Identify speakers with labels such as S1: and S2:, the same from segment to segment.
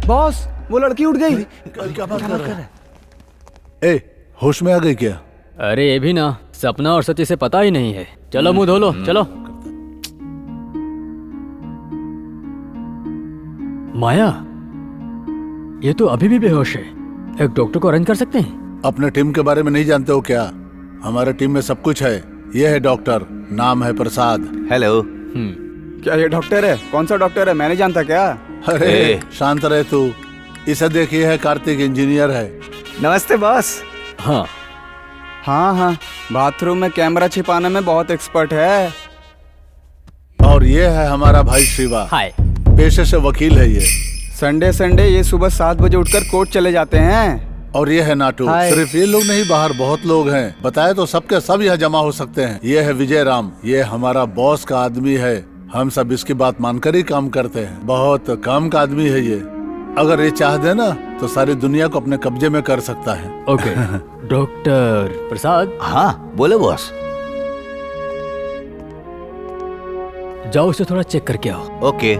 S1: Boss, वो लड़की उठ गई।
S2: क्या बात कर रहा है? ए, होश में आ गई क्या?
S3: अरे ये भी ना, सपना और सती से पता ही नहीं है। चलो मुंह धो लो, चलो। माया, ये तो अभी भी बेहोश है। एक डॉक्टर को अरेंज कर सकते हैं?
S2: अपने टीम के बारे में नहीं जानते हो क्या? हमारे टीम में सब कुछ है। ये है डॉक्टर, नाम है प्रसाद।
S4: हेलो।
S1: क्या ये डॉक्टर है? कौन सा डॉक्टर है? मैं नहीं जानता क्या?
S2: अरे शांत रहे तू। इसे देखिए है कार्तिक, इंजीनियर है।
S4: नमस्ते बॉस।
S3: हाँ
S1: हाँ, बाथरूम में कैमरा छिपाने में बहुत एक्सपर्ट है।
S2: और ये है हमारा भाई शिवा,
S3: हाय।
S2: पेशे से वकील है ये।
S1: संडे ये सुबह 7 बजे उठकर कोर्ट चले जाते हैं।
S2: और ये है नाटू। सिर्फ ये लोग नहीं, बाहर बहुत लोग हैं। बताए तो सबके सब यहाँ जमा हो सकते हैं। ये है विजय राम, ये हमारा बॉस का आदमी है। हम सब इसकी बात मानकर ही काम करते हैं। बहुत काम का आदमी है ये। अगर ये चाह दे ना तो सारी दुनिया को अपने कब्जे में कर सकता है।
S3: ओके। डॉक्टर प्रसाद।
S4: हाँ बोलो बॉस।
S3: जाओ उसे थोड़ा चेक करके आओ।
S4: ओके।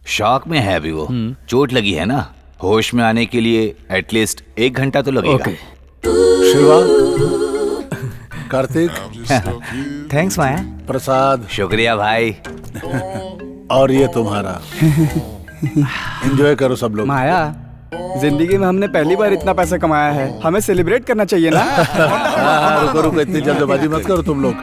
S4: शॉक में है अभी वो। चोट लगी है ना, होश में आने के लिए एटलीस्ट 1 घंटा तो लगेगा।
S3: ओके।
S2: शिवा, कार्तिक,
S4: थैंक्स माया।
S2: प्रसाद,
S4: शुक्रिया भाई।
S2: और ये तुम्हारा। एंजॉय करो सब लोग।
S1: माया, जिंदगी में हमने पहली बार इतना पैसा कमाया है, हमें सेलिब्रेट करना चाहिए ना?
S2: रुको रुको, इतनी जल्दबाजी मत करो तुम लोग।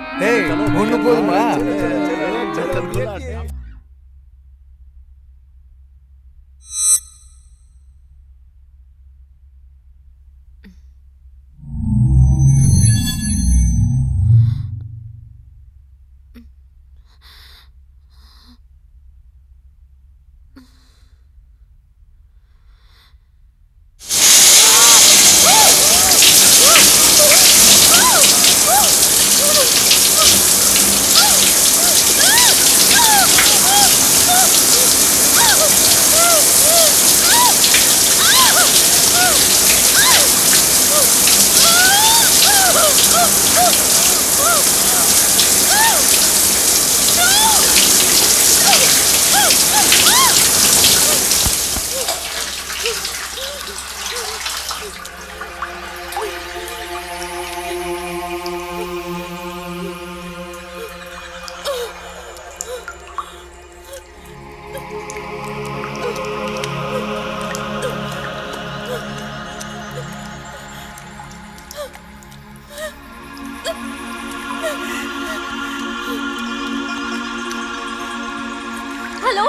S5: Hello,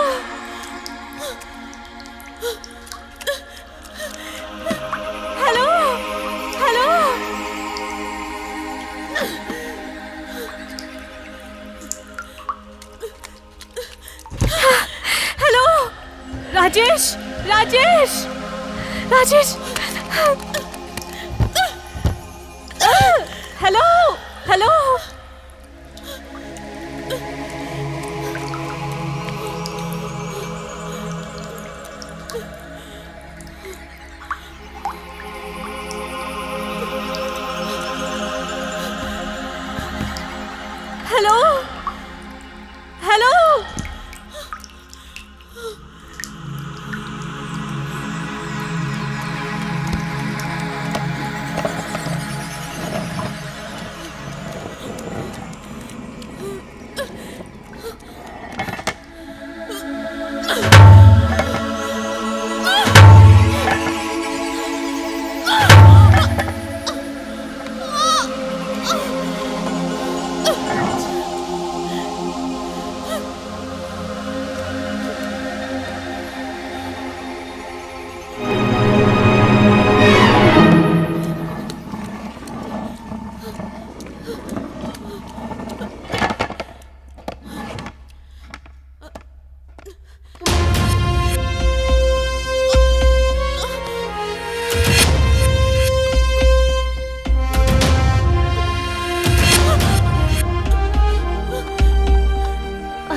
S5: hello, hello. Hello, Rajesh, Rajesh, Rajesh. Hello, hello. Hello, hello.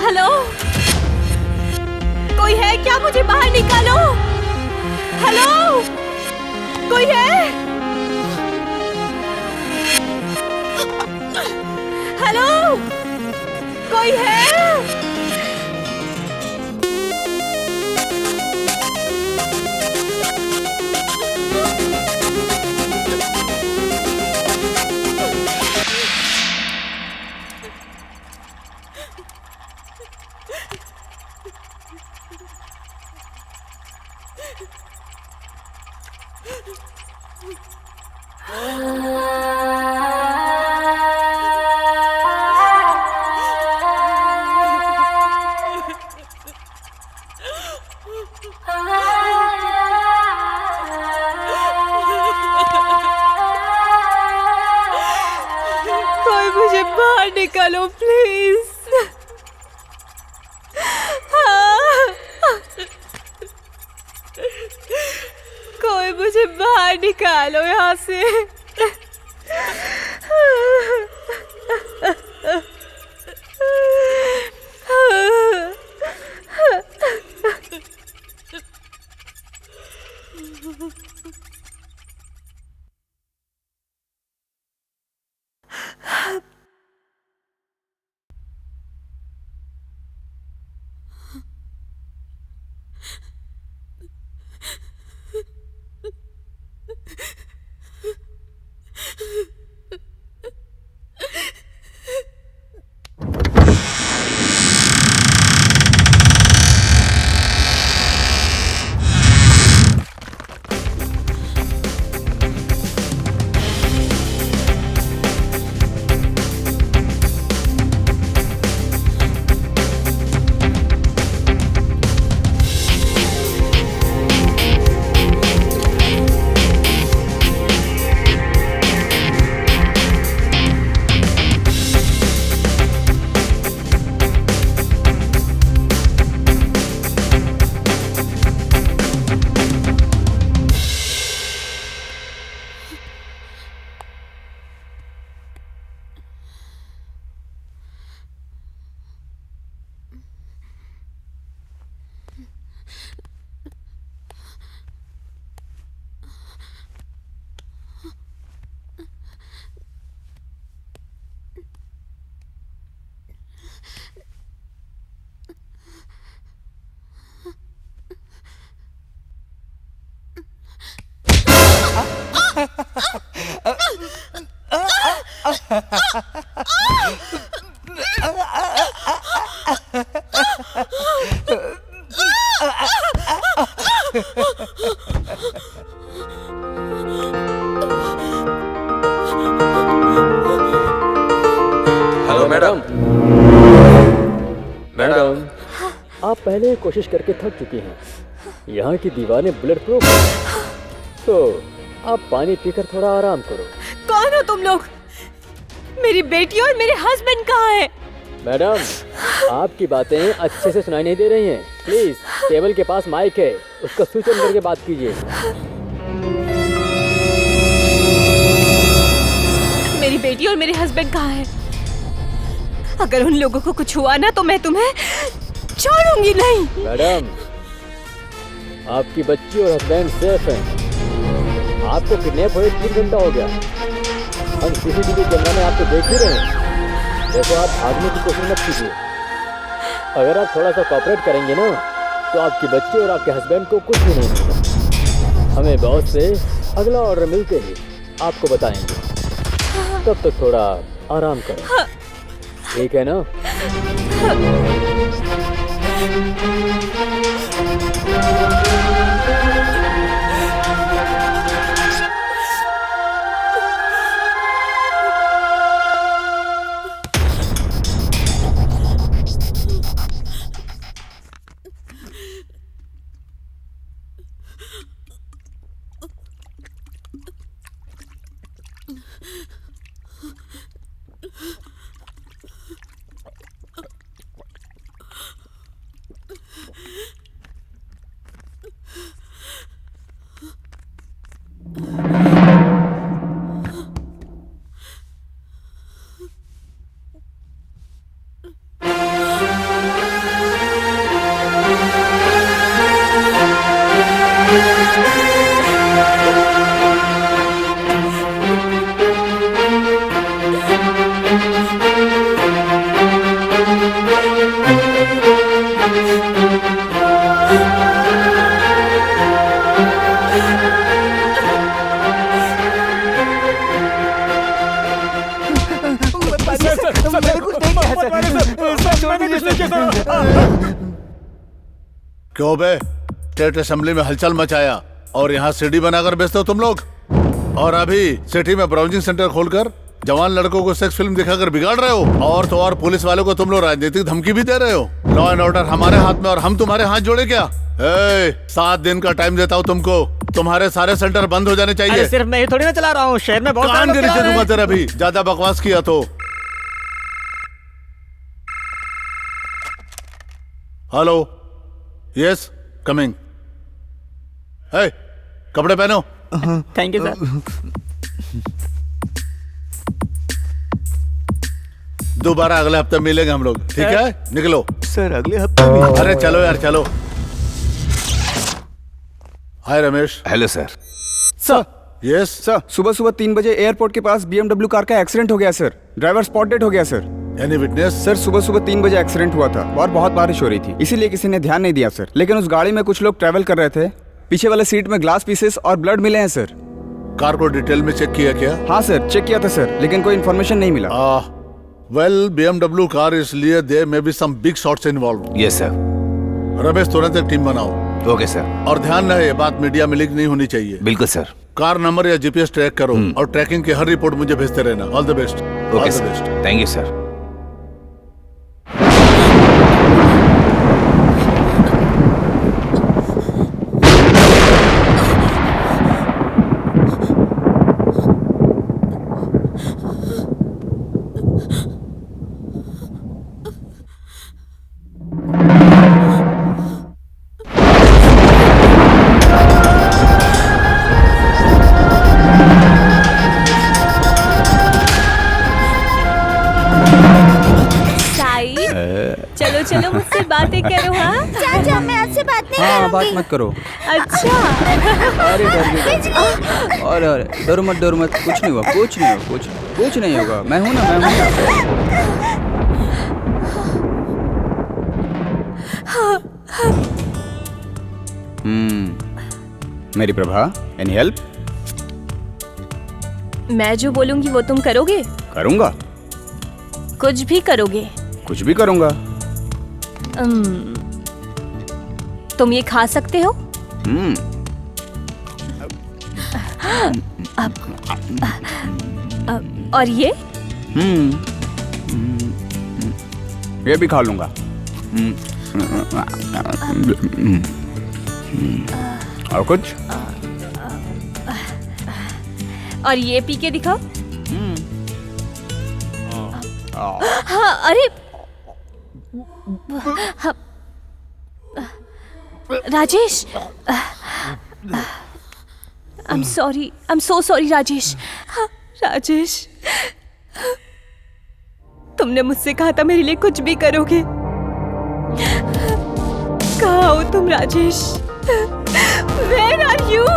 S5: Hello, कोई है क्या? मुझे बाहर निकालो। हेलो, कोई है? हेलो, कोई है? कोई मुझे बाहर निकालो प्लीज। कोई मुझे बाहर निकालो यहाँ से।
S6: Hello madam.
S3: मैडम, आप पहले कोशिश करके थक चुकी हैं। यहाँ की दीवारें बुलेट प्रूफ हैं, तो आप पानी पीकर थोड़ा आराम करो।
S5: कौन हो तुम लोग? मेरी बेटी और मेरे हस्बैंड कहाँ हैं?
S3: मैडम, आपकी बातें अच्छे से सुनाई नहीं दे रही हैं। प्लीज, टेबल के पास माइक है, उसका स्विच ऑन करके बात कीजिए।
S5: मेरी बेटी और मेरे हस्बैंड कहाँ हैं? अगर उन लोगों को कुछ हुआ ना तो मैं तुम्हें छोड़ूंगी नहीं।
S3: मैडम, आपकी बच्ची और हस्बैंड सेफ हैं। आपको किडनैप हुए 3 घंटा हो गया। हम सीसीटीवी कैमरा में आपको देख ही रहे हैं। देखो, आप भागने की कोशिश मत कीजिए। अगर आप थोड़ा सा कोऑपरेट करेंगे ना, तो आपकी बच्ची और आपके हस्बैंड को कुछ भी नहीं होगा। हमें बॉस से अगला ऑर्डर मिलते ही आपको बताएंगे। तब तक थोड़ा आराम करो, ठीक है ना?
S2: क्यों बे? स्टेट असेंबली में हलचल मचाया और यहाँ सीडी बनाकर बेचते हो तुम लोग, और अभी सिटी में ब्राउजिंग सेंटर खोलकर जवान लड़कों को सेक्स फिल्म दिखाकर बिगाड़ रहे हो। और तो और पुलिस वालों को तुम लोग राजनीतिक धमकी भी दे रहे हो। लॉ एंड ऑर्डर हमारे हाथ में और हम तुम्हारे हाथ जोड़े क्या? 7 दिन का टाइम देता हूँ तुमको, तुम्हारे सारे सेंटर बंद हो जाने चाहिए।
S6: अरे सिर्फ मैं ही थोड़ी ना चला रहा हूँ, शहर में बहुत
S2: कान के नीचे दूंगा तेरा भी, ज्यादा बकवास किया तो। Hello, yes coming. कपड़े पहनो।
S6: Thank you sir.
S2: दोबारा अगले हफ्ते मिलेंगे हम लोग, ठीक है? निकलो
S1: सर अगले हफ्ते भी।
S2: अरे चलो यार चलो। Hi Ramesh.
S4: Hello sir.
S1: Sir
S2: yes
S1: sir, सुबह सुबह 3 बजे एयरपोर्ट के पास BMW कार का एक्सीडेंट हो गया सर। ड्राइवर स्पॉट डेड हो गया सर।
S2: Any witness?
S1: सर सुबह सुबह 3 बजे एक्सीडेंट हुआ था और बहुत बारिश हो रही थी, इसीलिए किसी ने ध्यान नहीं दिया सर। लेकिन उस गाड़ी में कुछ लोग ट्रैवल कर रहे थे। पीछे वाले सीट में ग्लास पीसेस और ब्लड मिले हैं सर।
S2: कार को डिटेल में चेक किया क्या?
S1: हाँ सर, चेक किया था सर, लेकिन कोई इन्फॉर्मेशन नहीं मिला।
S2: वेल BMW कार, इसलिए there may be some big shots involve.
S4: Yes sir.
S2: Ramesh तुरंत एक टीम बनाओ।
S4: Okay sir.
S2: और ध्यान रहे, ये बात मीडिया में लीक नहीं होनी चाहिए।
S4: बिल्कुल सर।
S2: कार नंबर या GPS ट्रैक करो और ट्रैकिंग की हर रिपोर्ट मुझे भेजते रहना। All the best.
S4: Okay sir, thank you sir.
S5: चलो चलो मुझसे बातें करो। हाँ
S7: चाचा, मैं आपसे बात नहीं
S1: हाँ, बात
S7: करूंगी।
S1: मत करो।
S5: अच्छा।
S1: अरे अरे डरो मत, डरो मत, कुछ नहीं हुआ, कुछ नहीं हुआ, कुछ नहीं होगा। मैं हूँ ना, मैं हूँ ना। मेरी प्रभा, एनी हेल्प?
S5: मैं जो बोलूंगी वो तुम करोगे?
S1: करूँगा,
S5: कुछ भी करोगे?
S1: कुछ भी करूँगा।
S5: तुम ये खा सकते हो? और ये?
S1: ये भी खा लूंगा। और कुछ?
S5: और ये पी के दिखाओ। हाँ, अरे Rajesh, I'm sorry, I'm so sorry Rajesh. Rajesh, तुमने मुझसे कहा था मेरे लिए कुछ भी करोगे। कहाँ हो तुम Rajesh? Where are you?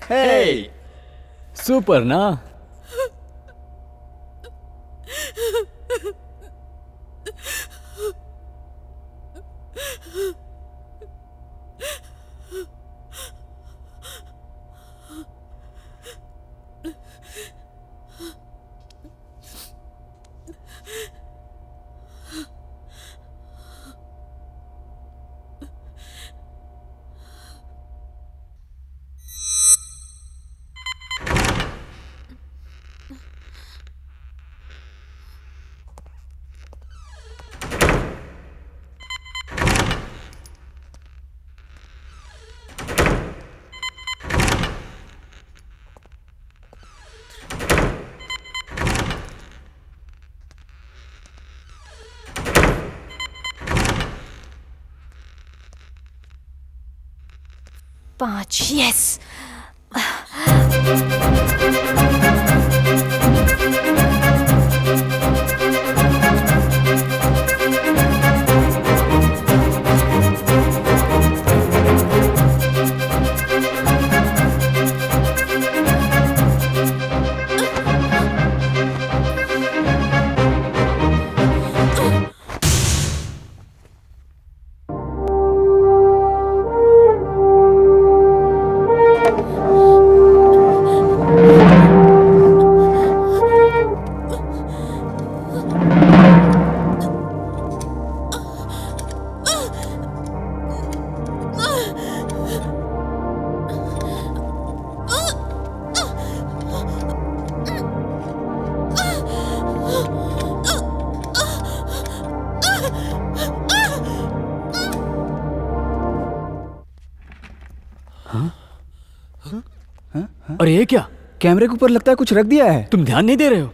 S3: Hey! Super ना?
S5: 5 यस।
S3: और ये क्या?
S1: कैमरे के ऊपर लगता है कुछ रख दिया है।
S3: तुम ध्यान नहीं दे रहे हो?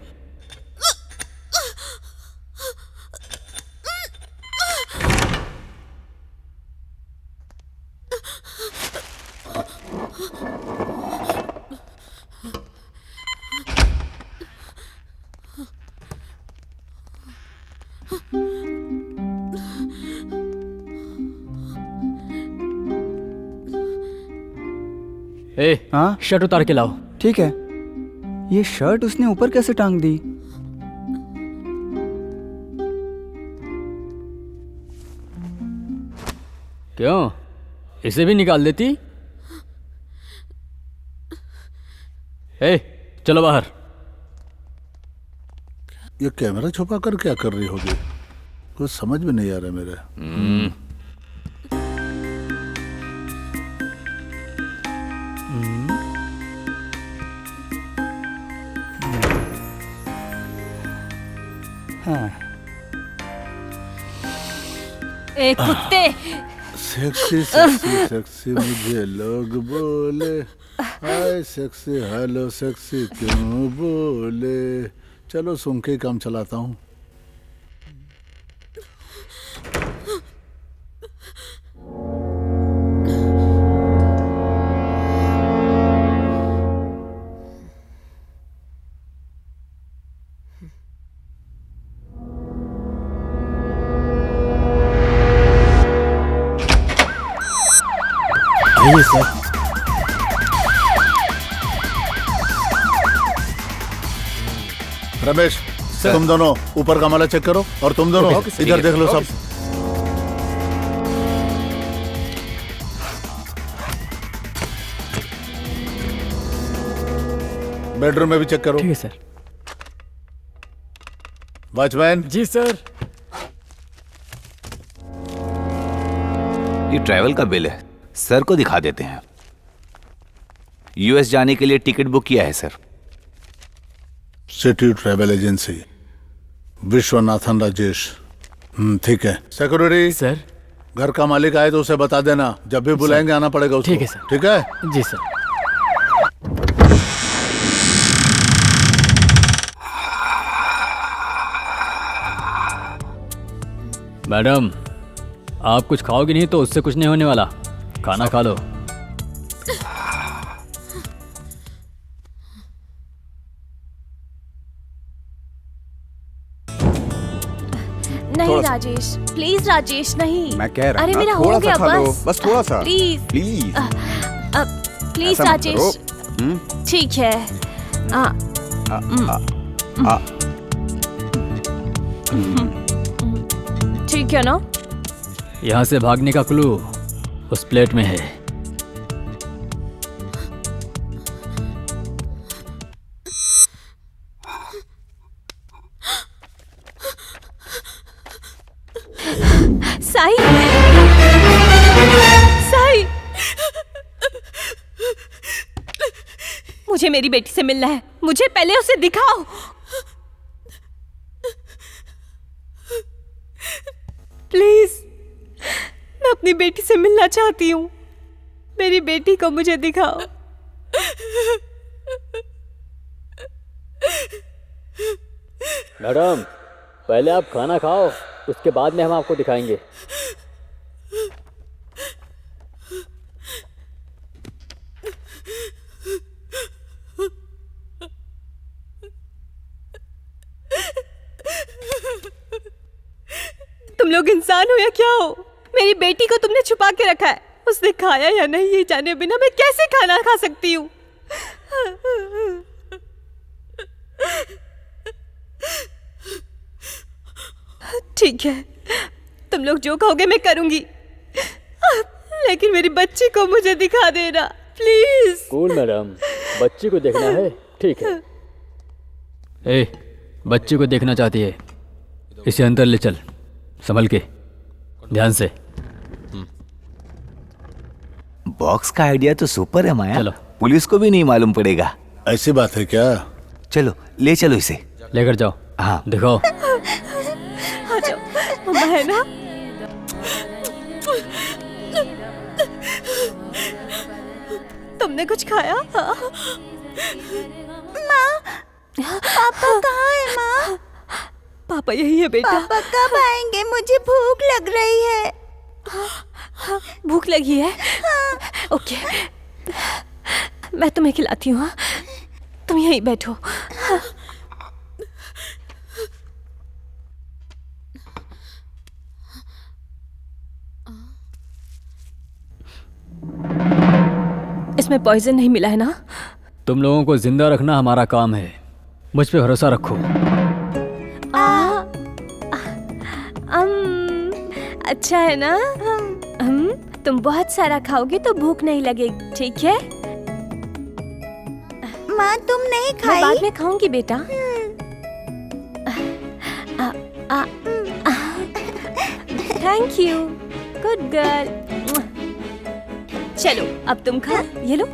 S3: ए,
S1: हाँ
S3: शर्ट उतार के लाओ।
S1: ठीक है। ये शर्ट उसने ऊपर कैसे टांग दी?
S3: क्यों, इसे भी निकाल देती? ए, चलो बाहर।
S2: ये कैमरा छुपा कर क्या कर रही होगी? कुछ समझ में नहीं आ रहा मेरे।
S1: हाँ।
S5: ए कुत्ते,
S2: सेक्सी सेक्सी सेक्सी मुझे लोग बोले, हाय सेक्सी हेलो सेक्सी क्यों बोले। चलो सुन के ही काम चलाता हूँ। रमेश, तुम दोनों ऊपर का माला चेक करो और तुम दोनों इधर देख लो सब। बेडरूम में भी चेक करो।
S3: ठीक है सर।
S2: वॉचमैन।
S3: जी सर।
S4: ये ट्रैवल का बिल है, सर को दिखा देते हैं। यूएस जाने के लिए टिकट बुक किया है sir.
S2: City travel agency, Vishwanathan Rajesh. ठीक है। Security
S3: sir.
S2: घर का मालिक आए तो उसे बता देना, जब भी बुलाएंगे आना पड़ेगा उसको।
S3: ठीक है सर।
S2: ठीक है
S3: जी सर। मैडम, आप कुछ खाओगे नहीं तो उससे कुछ नहीं होने वाला। खाना खा लो।
S5: नहीं राजेश, प्लीज राजेश, नहीं।
S1: मैं कह रहा
S5: अरे
S1: हूं
S5: मेरा
S1: ना,
S5: हो
S1: थोड़ा
S5: गया,
S1: सा खा लो,
S5: बस
S1: बस थोड़ा सा।
S5: प्लीज
S1: प्लीज
S5: प्लीज
S1: ऐसा मत
S5: राजेश।
S1: करो।
S5: ठीक है। ठीक है ना?
S3: यहाँ से भागने का क्लू उस प्लेट में है।
S5: साई, साई, मुझे मेरी बेटी से मिलना है। मुझे पहले उसे दिखाओ। प्लीज, मैं अपनी बेटी से मिलना चाहती हूँ। मेरी बेटी को मुझे दिखाओ।
S3: मैडम, पहले आप खाना खाओ, उसके बाद में हम आपको दिखाएंगे।
S5: तुम लोग इंसान हो या क्या हो? मेरी बेटी को तुमने छुपा के रखा है। उसने खाया या नहीं ये जाने बिना मैं कैसे खाना खा सकती हूँ? ठीक है, तुम लोग जो कहोगे मैं करूंगी, लेकिन मेरी बच्ची को मुझे दिखा देना प्लीज।
S3: कूल मैडम, बच्ची को देखना है, ठीक है।
S7: ए, बच्ची को देखना चाहती है, इसे अंदर ले चल, संभल के, ध्यान से।
S4: बॉक्स का आइडिया तो सुपर है माया।
S7: चलो।
S4: पुलिस को भी नहीं मालूम पड़ेगा।
S2: ऐसी बात है क्या?
S4: चलो ले चलो इसे।
S7: लेकर जाओ।
S4: हाँ
S7: दिखाओ।
S5: आ जाओ, मम्मा है ना? तुमने कुछ खाया?
S8: माँ, पापा कहाँ है माँ?
S5: पापा यही है बेटा।
S8: पापा कब आएंगे? मुझे भूख लग रही है।
S5: भूख लगी है? ओके, मैं तुम्हें खिलाती हूँ। हाँ? तुम यहीं बैठो। इसमें पॉइजन नहीं मिला है ना?
S7: तुम लोगों को जिंदा रखना हमारा काम है, मुझ पे भरोसा रखो।
S5: अच्छा है ना? तुम बहुत सारा खाओगी तो भूख नहीं लगेगी, ठीक है?
S8: माँ तुम नहीं
S5: मैं
S8: खाई?
S5: बाद में खाऊंगी बेटा। Thank you, good girl. चलो अब तुम खाओ, ये लो।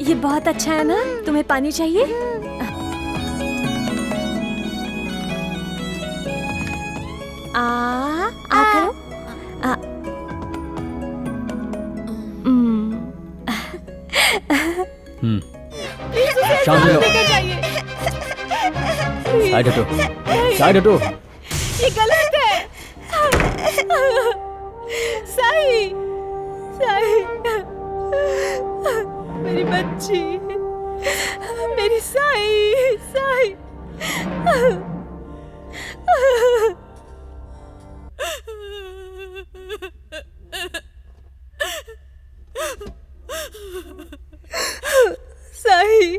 S5: ये बहुत अच्छा है ना? तुम्हें पानी चाहिए? करो।
S7: शांत हो जाओ। साइड हटो, साइड हटो।
S5: ये गलत है। साई, साई, मेरी बच्ची, मेरी साई, साई। साई।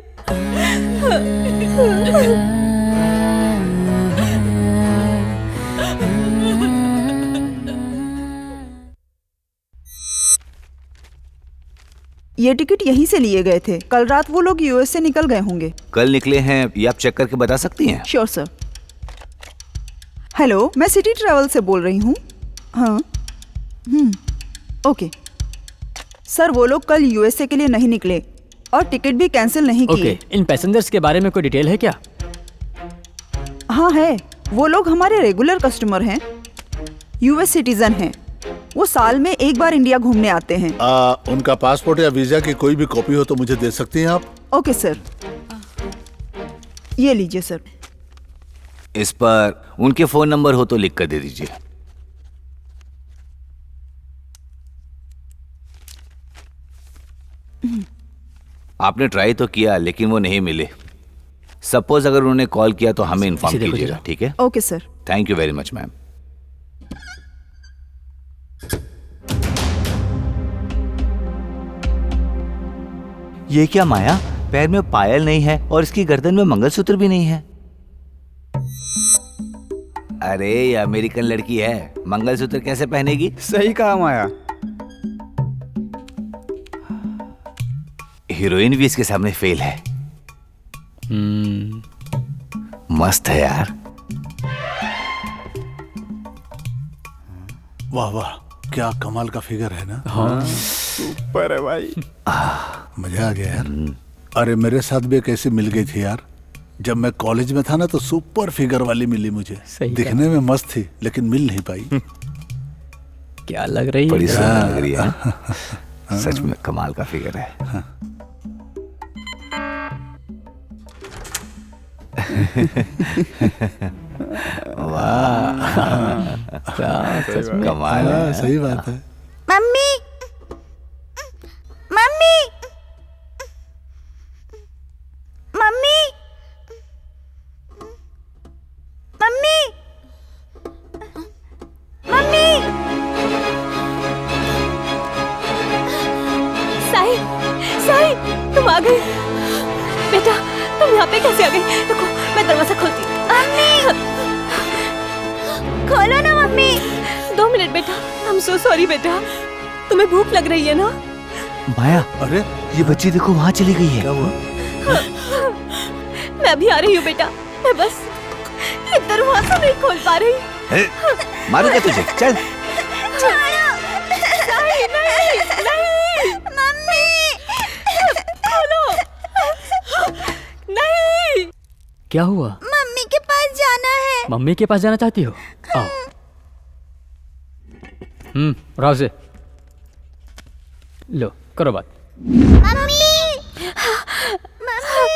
S9: ये टिकट यहीं से लिए गए थे। कल रात वो लोग यूएस से निकल गए होंगे।
S4: कल निकले हैं ये आप चेक करके बता सकती हैं?
S9: Sure sir. हेलो, मैं सिटी ट्रैवल से बोल रही हूँ। हाँ, ओके सर, वो लोग कल यूएसए के लिए नहीं निकले और टिकट भी कैंसिल नहीं किए।
S7: ओके, इन पैसेंजर्स के बारे में कोई डिटेल है क्या?
S9: हाँ है, वो लोग हमारे रेगुलर कस्टमर हैं, यूएस सिटीजन हैं। वो साल में एक बार इंडिया घूमने आते हैं।
S2: उनका पासपोर्ट या वीजा की कोई भी कॉपी हो तो मुझे दे सकती हैं आप?
S9: ओके सर, ये लीजिए सर।
S4: इस पर उनके फोन नंबर हो तो लिख कर दे दीजिए। आपने ट्राई तो किया लेकिन वो नहीं मिले। सपोज अगर उन्होंने कॉल किया तो हमें इन्फॉर्म कीजिएगा, ठीक है?
S9: Okay sir.
S4: Thank you very much ma'am. ये क्या माया, पैर में पायल नहीं है और इसकी गर्दन में मंगलसूत्र भी नहीं है। अरे ये अमेरिकन लड़की है, मंगलसूत्र कैसे पहनेगी?
S1: सही कहा माया।
S4: हीरोइन भी इसके सामने फेल है। मस्त है यार।
S2: वाह वाह, क्या कमाल का फिगर है ना।
S7: हाँ
S1: सुपर है भाई।
S2: मजा आ गया यार। अरे मेरे साथ भी एक ऐसी मिल गई थी यार। जब मैं कॉलेज में था ना तो सुपर फिगर वाली मिली मुझे। दिखने में मस्त थी लेकिन मिल नहीं पाई।
S7: क्या लग रही है?
S4: बड़ी सुंदर लग रही है। सच में कमाल का फिगर है। वाह, सच में कमाल है।
S2: सही बात है।
S8: Mummy mummy mummy mummy mummy.
S5: Sahil, Sahil, तुम आ गए। बेटा तुम यहाँ पे कैसे आ गई? रुको मैं दरवाजा खोलती हूँ।
S8: मम्मी खोलो ना मम्मी।
S5: 2 मिनट बेटा। I'm so sorry बेटा। तुम्हें भूख लग रही है ना?
S4: माया,
S2: अरे
S4: ये बच्ची देखो वहाँ चली गई है।
S2: क्या हुआ?
S5: मैं भी आ रही हूँ बेटा। मैं बस ये दरवाजा नहीं खोल पा रही।
S4: मारूंगा तुझे, चल।
S5: नहीं, नहीं, नहीं।
S8: मम्मी
S5: खोलो। नहीं।
S7: क्या हुआ?
S8: मम्मी के पास जाना है।
S7: मम्मी के पास जाना चाहती हो? आओ। राव से लो, करो बात।
S8: मम्मी मम्मी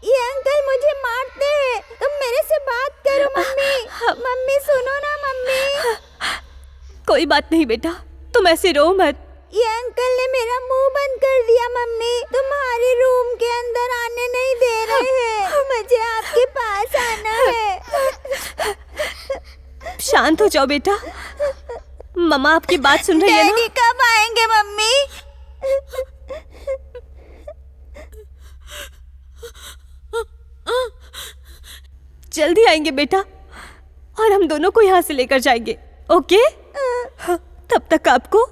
S8: ये अंकल मुझे मारते हैं। तुम मेरे से बात करो मम्मी। मम्मी सुनो ना मम्मी।
S5: कोई बात नहीं बेटा, तुम ऐसे रो मत।
S8: ये अंकल ने मेरा मुंह बंद कर दिया मम्मी। तुम्हारे रूम के अंदर आने नहीं दे रहे हैं। मुझे आपके पास आना है।
S5: शांत हो जाओ बेटा। मम्मा आपकी बात सुन रही है
S8: डैडी
S5: ना?
S8: कब आएंगे मम्मी?
S5: जल्दी आएंगे बेटा, और हम दोनों को यहाँ से लेकर जाएंगे। ओके? तब तक आपको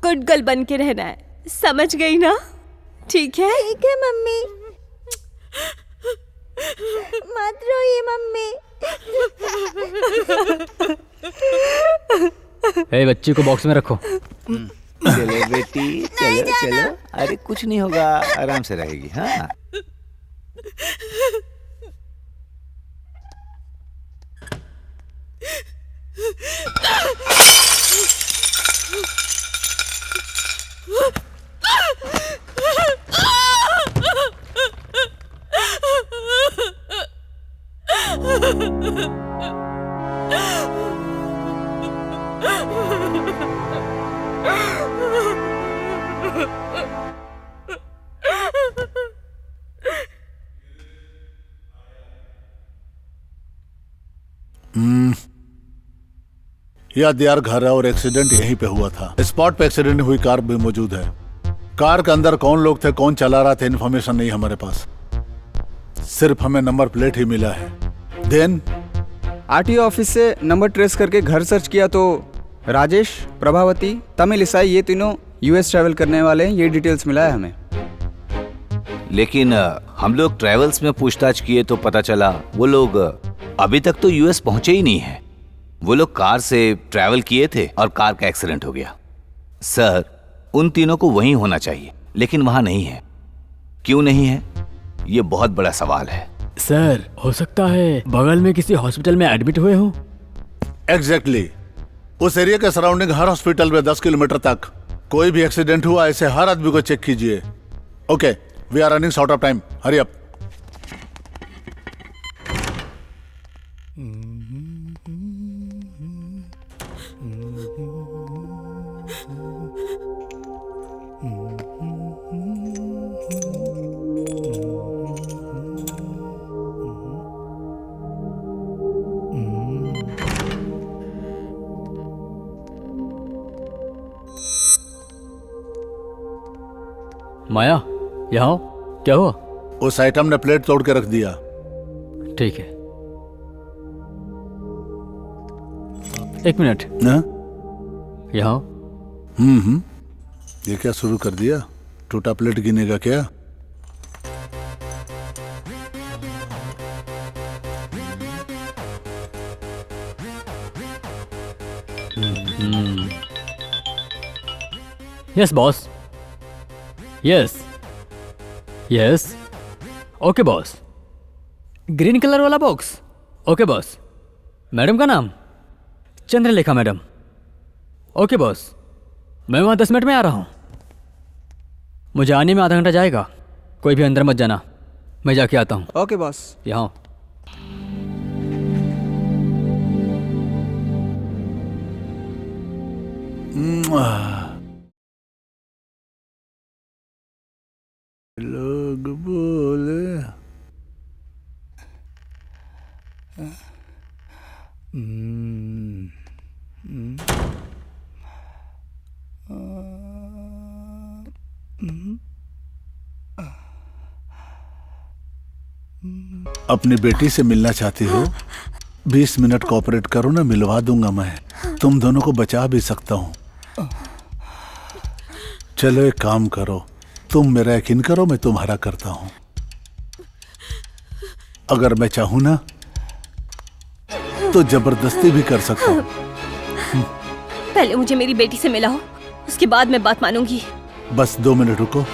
S5: गुड गर्ल बन के रहना है, समझ गई ना? ठीक है?
S8: ठीक है मम्मी। मत रोइए मम्मी।
S7: ए, बच्ची को बॉक्स में रखो।
S4: चलो बेटी, चलो चलो। अरे कुछ नहीं होगा, आराम से रहेगी। हाँ
S2: याद यार घर है और एक्सीडेंट यहीं पे हुआ था। स्पॉट पे एक्सीडेंट हुई कार भी मौजूद है। कार के अंदर कौन लोग थे, कौन चला रहा था, इन्फॉर्मेशन नहीं हमारे पास। सिर्फ हमें नंबर प्लेट ही मिला है। देन
S1: आरटीओ ऑफिस से नंबर ट्रेस करके घर सर्च किया तो राजेश, प्रभावती, तमिल ईसाई ये तीनों यूएस ट्रैवल करने वाले हैं, ये डिटेल्स मिला है हमें।
S4: लेकिन हम लोग ट्रैवल्स में पूछताछ किए तो पता चला वो लोग अभी तक तो यूएस पहुंचे ही नहीं है। वो लोग कार से ट्रैवल किए थे और कार का एक्सीडेंट हो गया। सर, उन तीनों को वहीं होना चाहिए, लेकिन वहां नहीं है। क्यों नहीं है, ये बहुत बड़ा सवाल है।
S7: सर, हो सकता है बगल में किसी हॉस्पिटल में एडमिट हुए हो।
S2: एग्जैक्टली उस एरिया के सराउंडिंग हर हॉस्पिटल में 10 किलोमीटर तक कोई भी एक्सीडेंट हुआ ऐसे हर आदमी को चेक कीजिए। Okay, we are running out of time, hurry up.
S7: Maya, यहाँ हो। क्या हुआ?
S2: उस आइटम ने प्लेट तोड़ के रख दिया।
S7: ठीक है। एक मिनट,
S2: हाँ?
S7: यहाँ
S2: ये क्या शुरू कर दिया? टूटा प्लेट गिनेगा क्या?
S7: Yes boss, yes yes, okay boss. Green colour वाला बॉक्स, ओके बॉस। मैडम का नाम चंद्रलेखा मैडम, ओके बॉस। मैं वहाँ 10 मिनट में आ रहा हूँ। मुझे आने में आधा घंटा जाएगा। कोई भी अंदर मत जाना, मैं जाके आता हूँ।
S1: Okay boss.
S7: यहाँ
S2: लोग बोले अपनी बेटी से मिलना चाहती हो? 20 मिनट कोऑपरेट करो ना, मिलवा दूंगा मैं। तुम दोनों को बचा भी सकता हूँ। चलो एक काम करो, तुम मेरा यकीन करो, मैं तुम्हारा करता हूँ। अगर मैं चाहूँ ना तो जबरदस्ती भी कर सकता हूँ।
S5: पहले मुझे मेरी बेटी से मिलाओ, उसके बाद मैं बात मानूंगी।
S2: बस 2 मिनट रुको,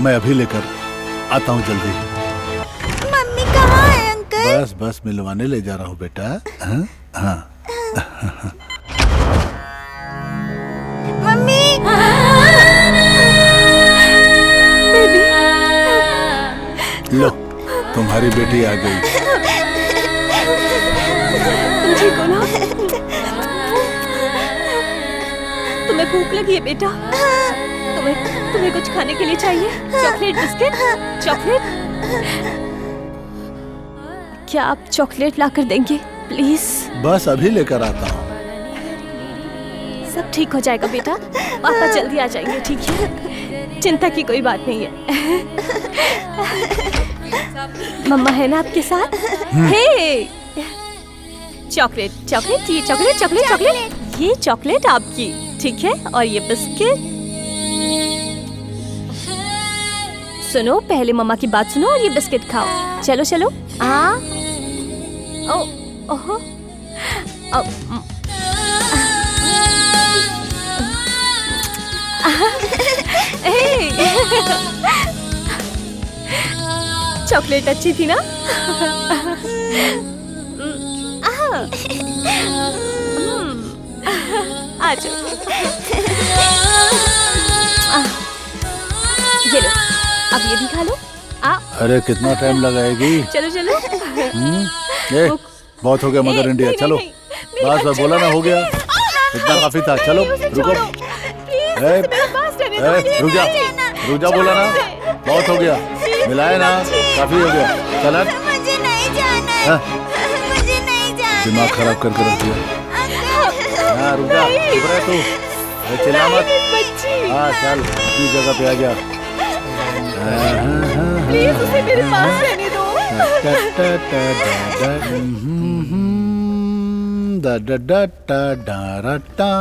S2: मैं अभी लेकर आता हूँ जल्दी।
S8: मम्मी कहाँ है अंकल?
S2: बस बस मिलवाने ले जा रहा हूँ बेटा। हाँ हाँ।
S8: मम्मी
S2: लो, तुम्हारी बेटी आ गई।
S5: तुम ठीक हो ना? तुम्हें भूख लगी है बेटा? तुम्हें कुछ खाने के लिए चाहिए? Chocolate, biscuit, chocolate? क्या आप चॉकलेट लाकर देंगे प्लीज?
S2: बस अभी लेकर आता हूँ।
S5: सब ठीक हो जाएगा बेटा, पापा जल्दी आ जाएंगे, ठीक है? चिंता की कोई बात नहीं है। मम्मा है ना आपके साथ? हे, चॉकलेट, चॉकलेट, ये चॉकलेट, चॉकलेट, चॉकलेट, ये चॉकलेट आपकी, ठीक है? और ये बिस्किट। सुनो, पहले मम्मा की बात सुनो और ये बिस्किट खाओ। चलो चलो। ओ, ओहो, ओ, चॉकलेट अच्छी थी ना? आ जाओ। ये लो, अब ये भी खा लो।
S2: अरे कितना टाइम लगाएगी?
S5: चलो चलो।
S2: ये बहुत हो गया मदर इंडिया, चलो। बस बस बोला ना, हो गया, इतना काफी था। चलो रुको, रुक जा, बोला ना, बहुत हो गया, मिलाए ना, काफी हो गया। चल
S8: मुझे नहीं जाना है, मुझे नहीं जाना।
S2: दिमाग खराब करके रख दिया। हाँ रुक जा, चुप रह तू, चिल्ला मत। हाँ चल, अपनी जगह पे आ जा।
S5: प्लीज उसे मेरे पास रहने दो।
S2: Da da da da da da da.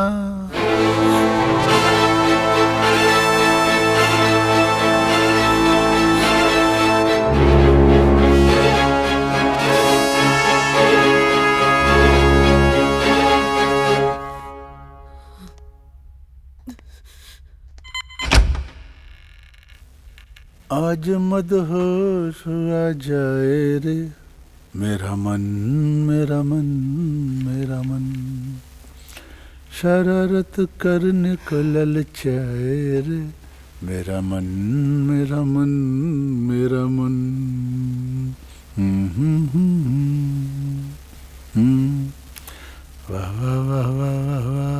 S2: आज मदहोश हुआ जाए रे मेरा मन, मेरा मन, मेरा मन, शरारत करने को ललचाए रे मेरा मन, मेरा मन, मेरा मन। वाह वाह वाह वाह वाह वाह।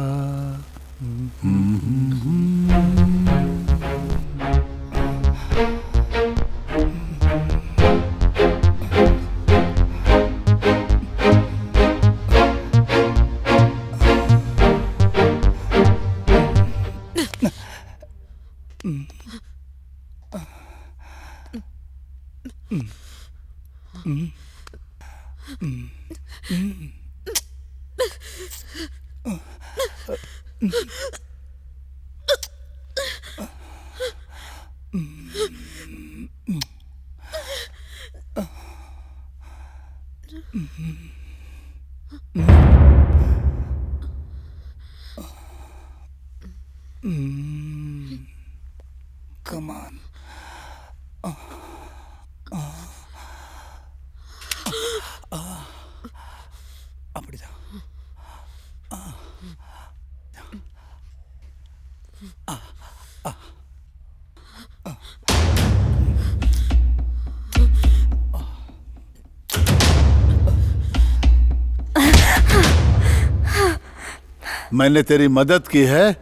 S2: मैंने तेरी मदद की है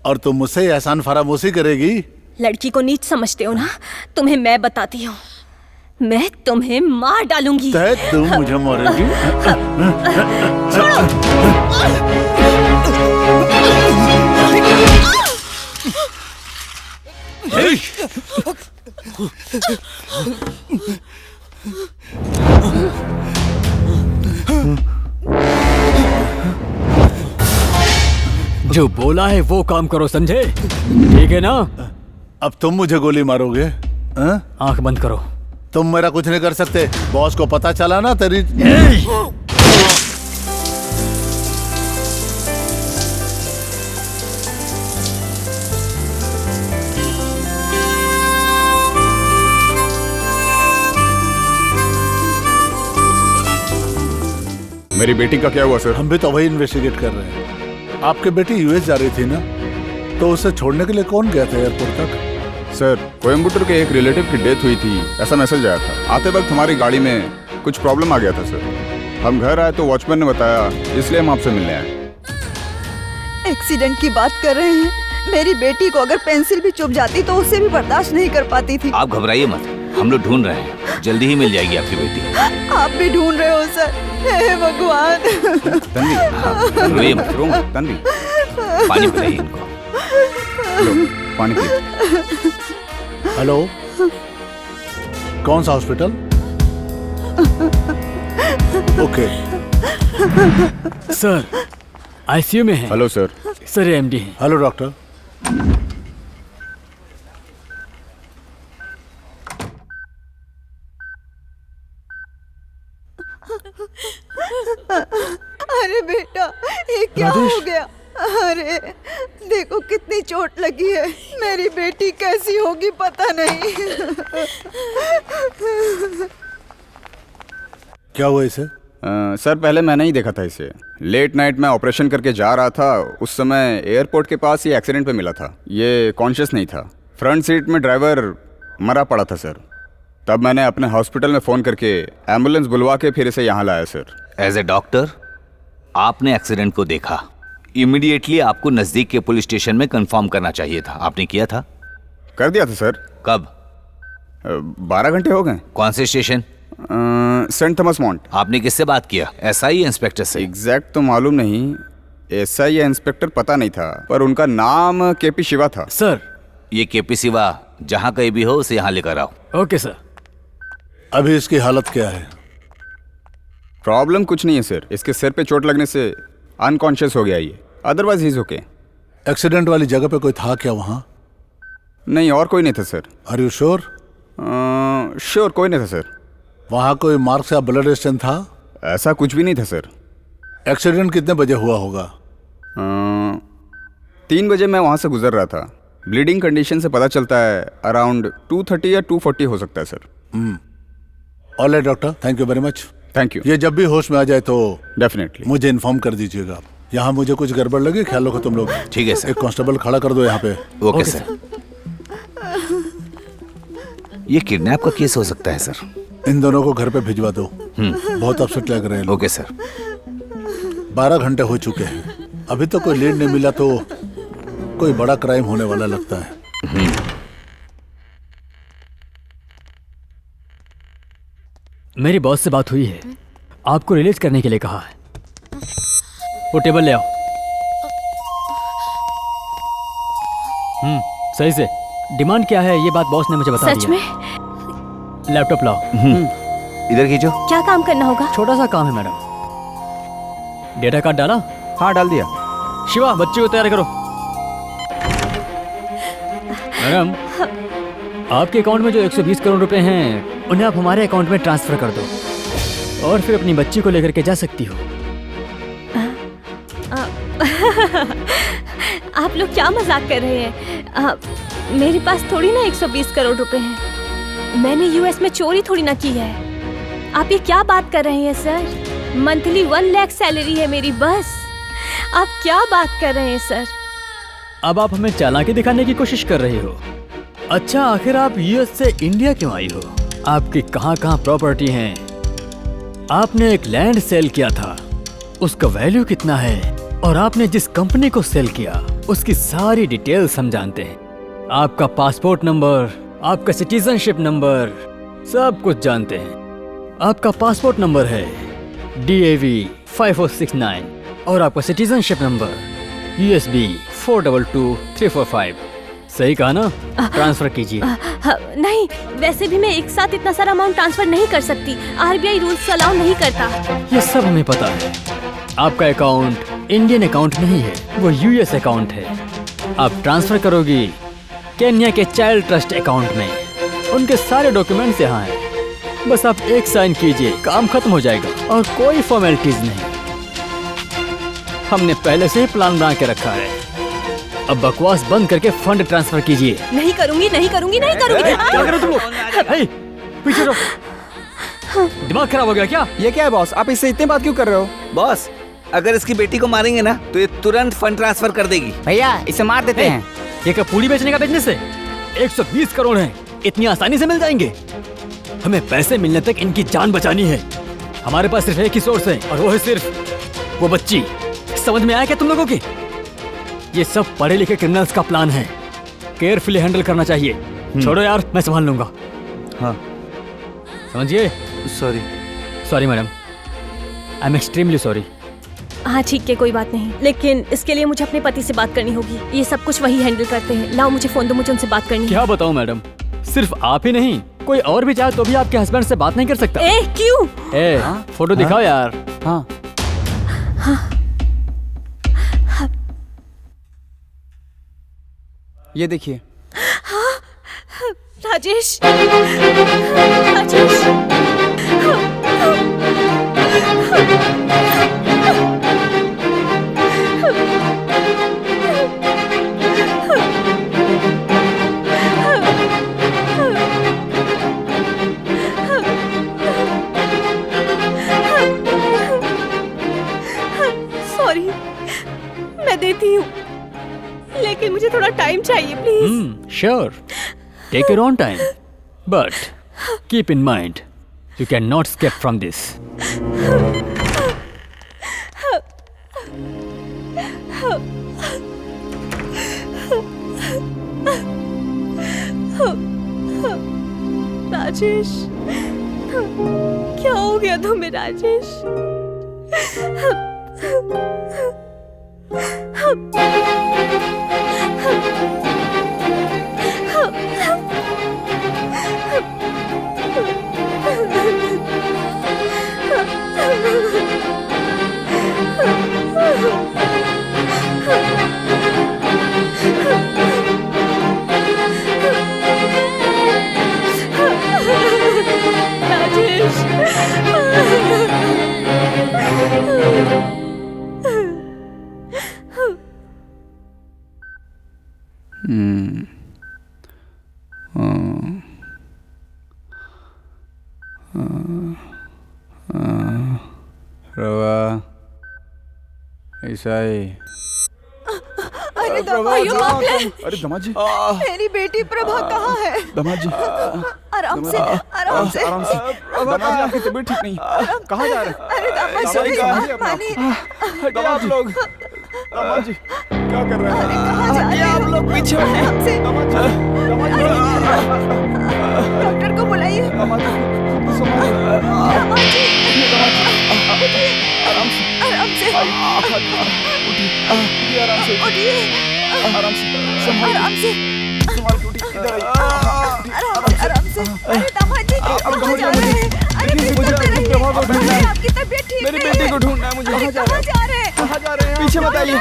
S2: और तुम मुझसे एहसान फरामोशी करेगी?
S5: लड़की को नीच समझते हो ना? तुम्हें मैं बताती हूँ, मैं तुम्हें मार डालूंगी।
S2: तुम मुझे मारेगी?
S7: जो बोला है वो काम करो, समझे? ठीक है ना?
S2: अब तुम मुझे गोली मारोगे?
S7: आंख बंद करो।
S2: तुम मेरा कुछ नहीं कर सकते। बॉस को पता चला ना तेरी।
S1: मेरी बेटी का क्या हुआ सर?
S2: हम भी तो वही इन्वेस्टिगेट कर रहे हैं। आपकी बेटी यूएस जा रही थी ना, तो उसे छोड़ने के लिए कौन गया था एयरपोर्ट तक?
S1: सर, कोयम्बटूर के एक रिलेटिव की डेथ हुई थी, ऐसा मैसेज आया था। आते वक्त हमारी गाड़ी में कुछ प्रॉब्लम आ गया था सर। हम घर आए तो वॉचमैन ने बताया, इसलिए हम आपसे मिलने आए।
S9: एक्सीडेंट की बात कर रहे हैं? मेरी बेटी को अगर पेंसिल भी चुभ जाती तो उसे भी बर्दाश्त नहीं कर पाती थी।
S4: आप घबराइए मत, हम लोग ढूंढ रहे हैं, जल्दी ही मिल जाएगी आपकी बेटी।
S9: आप भी ढूंढ रहे हो सर? हे भगवान।
S1: तन्वी,
S4: रोइए मत।
S1: तन्वी,
S4: पानी पिलाइए इनको।
S1: लो, पानी पी।
S2: हेलो, कौन सा हॉस्पिटल? ओके
S7: सर, आईसीयू में है।
S1: Hello sir.
S7: सर, एमडी है।
S2: Hello doctor.
S9: अरे बेटा, ये क्या हो गया? अरे देखो कितनी चोट लगी है। मेरी बेटी कैसी होगी पता नहीं।
S2: क्या हुआ इसे?
S1: सर, पहले मैंने ही देखा था इसे। लेट नाइट में ऑपरेशन करके जा रहा था, उस समय एयरपोर्ट के पास ये एक्सीडेंट पे मिला था। ये कॉन्शियस नहीं था। फ्रंट सीट में ड्राइवर मरा पड़ा था सर। तब मैंने अपने हॉस्पिटल में फ़ोन करके एम्बुलेंस बुलवा के फिर इसे यहाँ लाया सर।
S4: एज ए डॉक्टर, आपने एक्सीडेंट को देखा, इमीडिएटली आपको नज़दीक के पुलिस स्टेशन में कंफर्म करना चाहिए था। आपने किया था?
S1: कर दिया था सर।
S4: कब?
S1: 12 घंटे हो गए।
S4: कौन से स्टेशन?
S1: Saint Thomas mount.
S4: आपने किससे बात किया? एसआई या इंस्पेक्टर से?
S1: एग्जैक्ट तो मालूम नहीं, एसआई या इंस्पेक्टर पता नहीं था, पर उनका नाम केपी शिवा था।
S7: सर,
S4: ये केपी शिवा जहाँ कहीं भी हो उसे यहाँ लेकर आओ।
S7: Okay sir.
S2: अभी इसकी हालत क्या है?
S1: प्रॉब्लम कुछ नहीं है सर, इसके सिर पे चोट लगने से अनकॉन्शियस हो गया ये, otherwise he is okay.
S2: Accident वाली जगह पे कोई था क्या वहाँ?
S1: नहीं, और कोई नहीं था sir.
S2: Are you sure?
S1: Sure, कोई नहीं था सर।
S2: वहाँ कोई मार्क्स या ब्लड स्टेन था?
S1: ऐसा कुछ भी नहीं था सर।
S2: एक्सीडेंट कितने बजे हुआ होगा?
S1: 3 बजे मैं वहाँ से गुजर रहा था। ब्लीडिंग कंडीशन से पता चलता है अराउंड 2:30 या 2:40 हो सकता है sir.
S2: All right doctor, thank you very much.
S1: Thank you.
S2: ये जब भी होश में आ जाए तो
S1: डेफिनेटली
S2: मुझे इन्फॉर्म कर दीजिएगा आप। यहाँ मुझे कुछ गड़बड़ लगे, ख्याल रखो तुम लोग।
S4: ठीक है सर।
S2: एक कांस्टेबल खड़ा कर दो यहाँ पे।
S4: Okay sir. ये किडनैप का केस हो सकता है सर।
S2: इन दोनों को घर पे भिजवा दो, बहुत अपसेट लग रहे हैं।
S4: Okay sir.
S2: 12 घंटे हो चुके हैं, अभी तो कोई लीड नहीं मिला, तो कोई बड़ा क्राइम होने वाला लगता है।
S7: मेरी बॉस से बात हुई है, आपको रिलीज करने के लिए कहा है। वो टेबल ले आओ। सही से डिमांड क्या है ये बात बॉस ने मुझे बता दी।
S5: सच में?
S7: लैपटॉप लाओ।
S4: इधर खींचो।
S5: क्या काम करना होगा?
S7: छोटा सा काम है मैडम। डेटा कार्ड डाला?
S1: हाँ, डाल दिया।
S7: शिवा, बच्चे को तैयार करो। मैडम, आपके अकाउंट में जो 120 करोड़ रुपए हैं उन्हें आप हमारे अकाउंट में ट्रांसफर कर दो और फिर अपनी बच्ची को लेकर के जा सकती हो।
S5: आप लोग क्या मजाक कर रहे हैं? मेरे पास थोड़ी ना 120 करोड़ रुपए हैं। मैंने यूएस में चोरी थोड़ी ना की है। आप ये क्या बात कर रहे हैं सर? मंथली 1 लाख सैलरी है मेरी बस। आप क्या बात कर रहे हैं सर?
S7: अब आप हमें चालाकी दिखाने की कोशिश कर रही हो। अच्छा, आखिर आप यूएस से इंडिया क्यों आई हो? आपकी कहाँ कहाँ प्रॉपर्टी हैं? आपने एक लैंड सेल किया था, उसका वैल्यू कितना है? और आपने जिस कंपनी को सेल किया उसकी सारी डिटेल्स हम जानते हैं। आपका पासपोर्ट नंबर, आपका सिटीजनशिप नंबर, सब कुछ जानते हैं। आपका पासपोर्ट नंबर है DAV 5469 और आपका सिटीजनशिप नंबर USB 422345। सही कहा ना? ट्रांसफर कीजिए।
S5: नहीं, वैसे भी मैं एक साथ इतना सारा अमाउंट ट्रांसफर नहीं कर सकती। RBI रूल्स अलाउ नहीं करता।
S7: ये सब हमें पता है। आपका अकाउंट इंडियन अकाउंट नहीं है, वो US अकाउंट है। आप ट्रांसफर करोगी केन्या के चाइल्ड ट्रस्ट अकाउंट में। उनके सारे डॉक्यूमेंट्स यहाँ हैं। बस आप एक साइन कीजिए, काम खत्म हो जाएगा और कोई फॉर्मेलिटीज नहीं। हमने पहले से ही प्लान बना के रखा है। अब बकवास बंद करके फंड ट्रांसफर कीजिए।
S5: नहीं करूंगी, नहीं करूंगी, नहीं करूंगी।
S7: क्या कर रहे हो तुम लोग? हे, पीछे रहो। दिमाग खराब हो गया क्या?
S1: ये क्या है बॉस, आप इससे इतनी बात क्यों कर रहे हो?
S4: बॉस, अगर इसकी बेटी को मारेंगे ना तो ये तुरंत फंड ट्रांसफर कर देगी।
S1: भैया इसे मार देते हैं।
S7: ये क्या पूरी बेचने का बिजनेस है? 120 करोड़ है, इतनी आसानी से मिल जाएंगे? हमें पैसे मिलने तक इनकी जान बचानी है। हमारे पास सिर्फ एक ही सोर्स है और वो है सिर्फ वो बच्ची। समझ में आया क्या तुम लोगों की? ये सब पढ़े लिखे क्रिमिनल्स का प्लान है। केयरफुली हैंडल करना चाहिए। छोड़ो यार, मैं संभाल लूंगा।
S4: हाँ,
S7: समझिए?
S4: Sorry.
S7: Sorry madam, I am extremely sorry.
S5: हाँ ठीक है, कोई बात नहीं, लेकिन इसके लिए मुझे अपने पति से बात करनी होगी। ये सब कुछ वही हैंडल करते हैं। लाओ मुझे फोन दो, मुझे उनसे बात करनी है।
S7: क्या बताऊं मैडम, सिर्फ आप ही नहीं, कोई और भी चाहे तो भी आपके हस्बैंड से बात नहीं कर सकता।
S5: ए, क्यों?
S7: फोटो दिखाओ यार।
S1: हाँ ये देखिए।
S5: राजेश, राजेश। सॉरी, मैं देती हूँ, लेकिन मुझे थोड़ा टाइम चाहिए please.
S7: Sure, take your own time, but keep in mind you can not escape from this.
S5: Rajesh, क्या हो गया तुम्हें राजेश?
S1: रवा ऐसा ही।
S9: अरे
S1: अरे दमाद जी,
S9: मेरी बेटी प्रभा कहाँ है?
S1: दमाद जी,
S9: आराम से, आराम से।
S1: आराम से। दमाद जी, आपकी तबीयत ठीक नहीं। कहाँ जा रहे हैं?
S9: अरे दामाद जी, पानी।
S1: दमाद जी, लोग, दमाद जी क्या कर रहे हैं?
S9: कहाँ जा रहे हैं आप लोग? पीछे आराम से। डॉक्टर को बुलाइए।
S1: दमाद जी,
S9: दामाद जी,
S1: आराम से,
S9: आराम से,
S1: उठिए, आराम से,
S9: उठिए,
S1: आराम से,
S9: आराम से,
S1: संभाल के उठिए, इधर आइए।
S9: आराम से। अरे दामाद जी, कहाँ जा रहे हैं? अरे
S1: मुझे
S9: अरे आपकी तबीयत ठीक
S1: मेरी
S9: नहीं
S1: बेटी
S9: है।
S1: को ढूंढना है मुझे।
S9: अरे कहाँ जा रहे हैं?
S1: कहाँ जा रहे हैं? पीछे बताइए।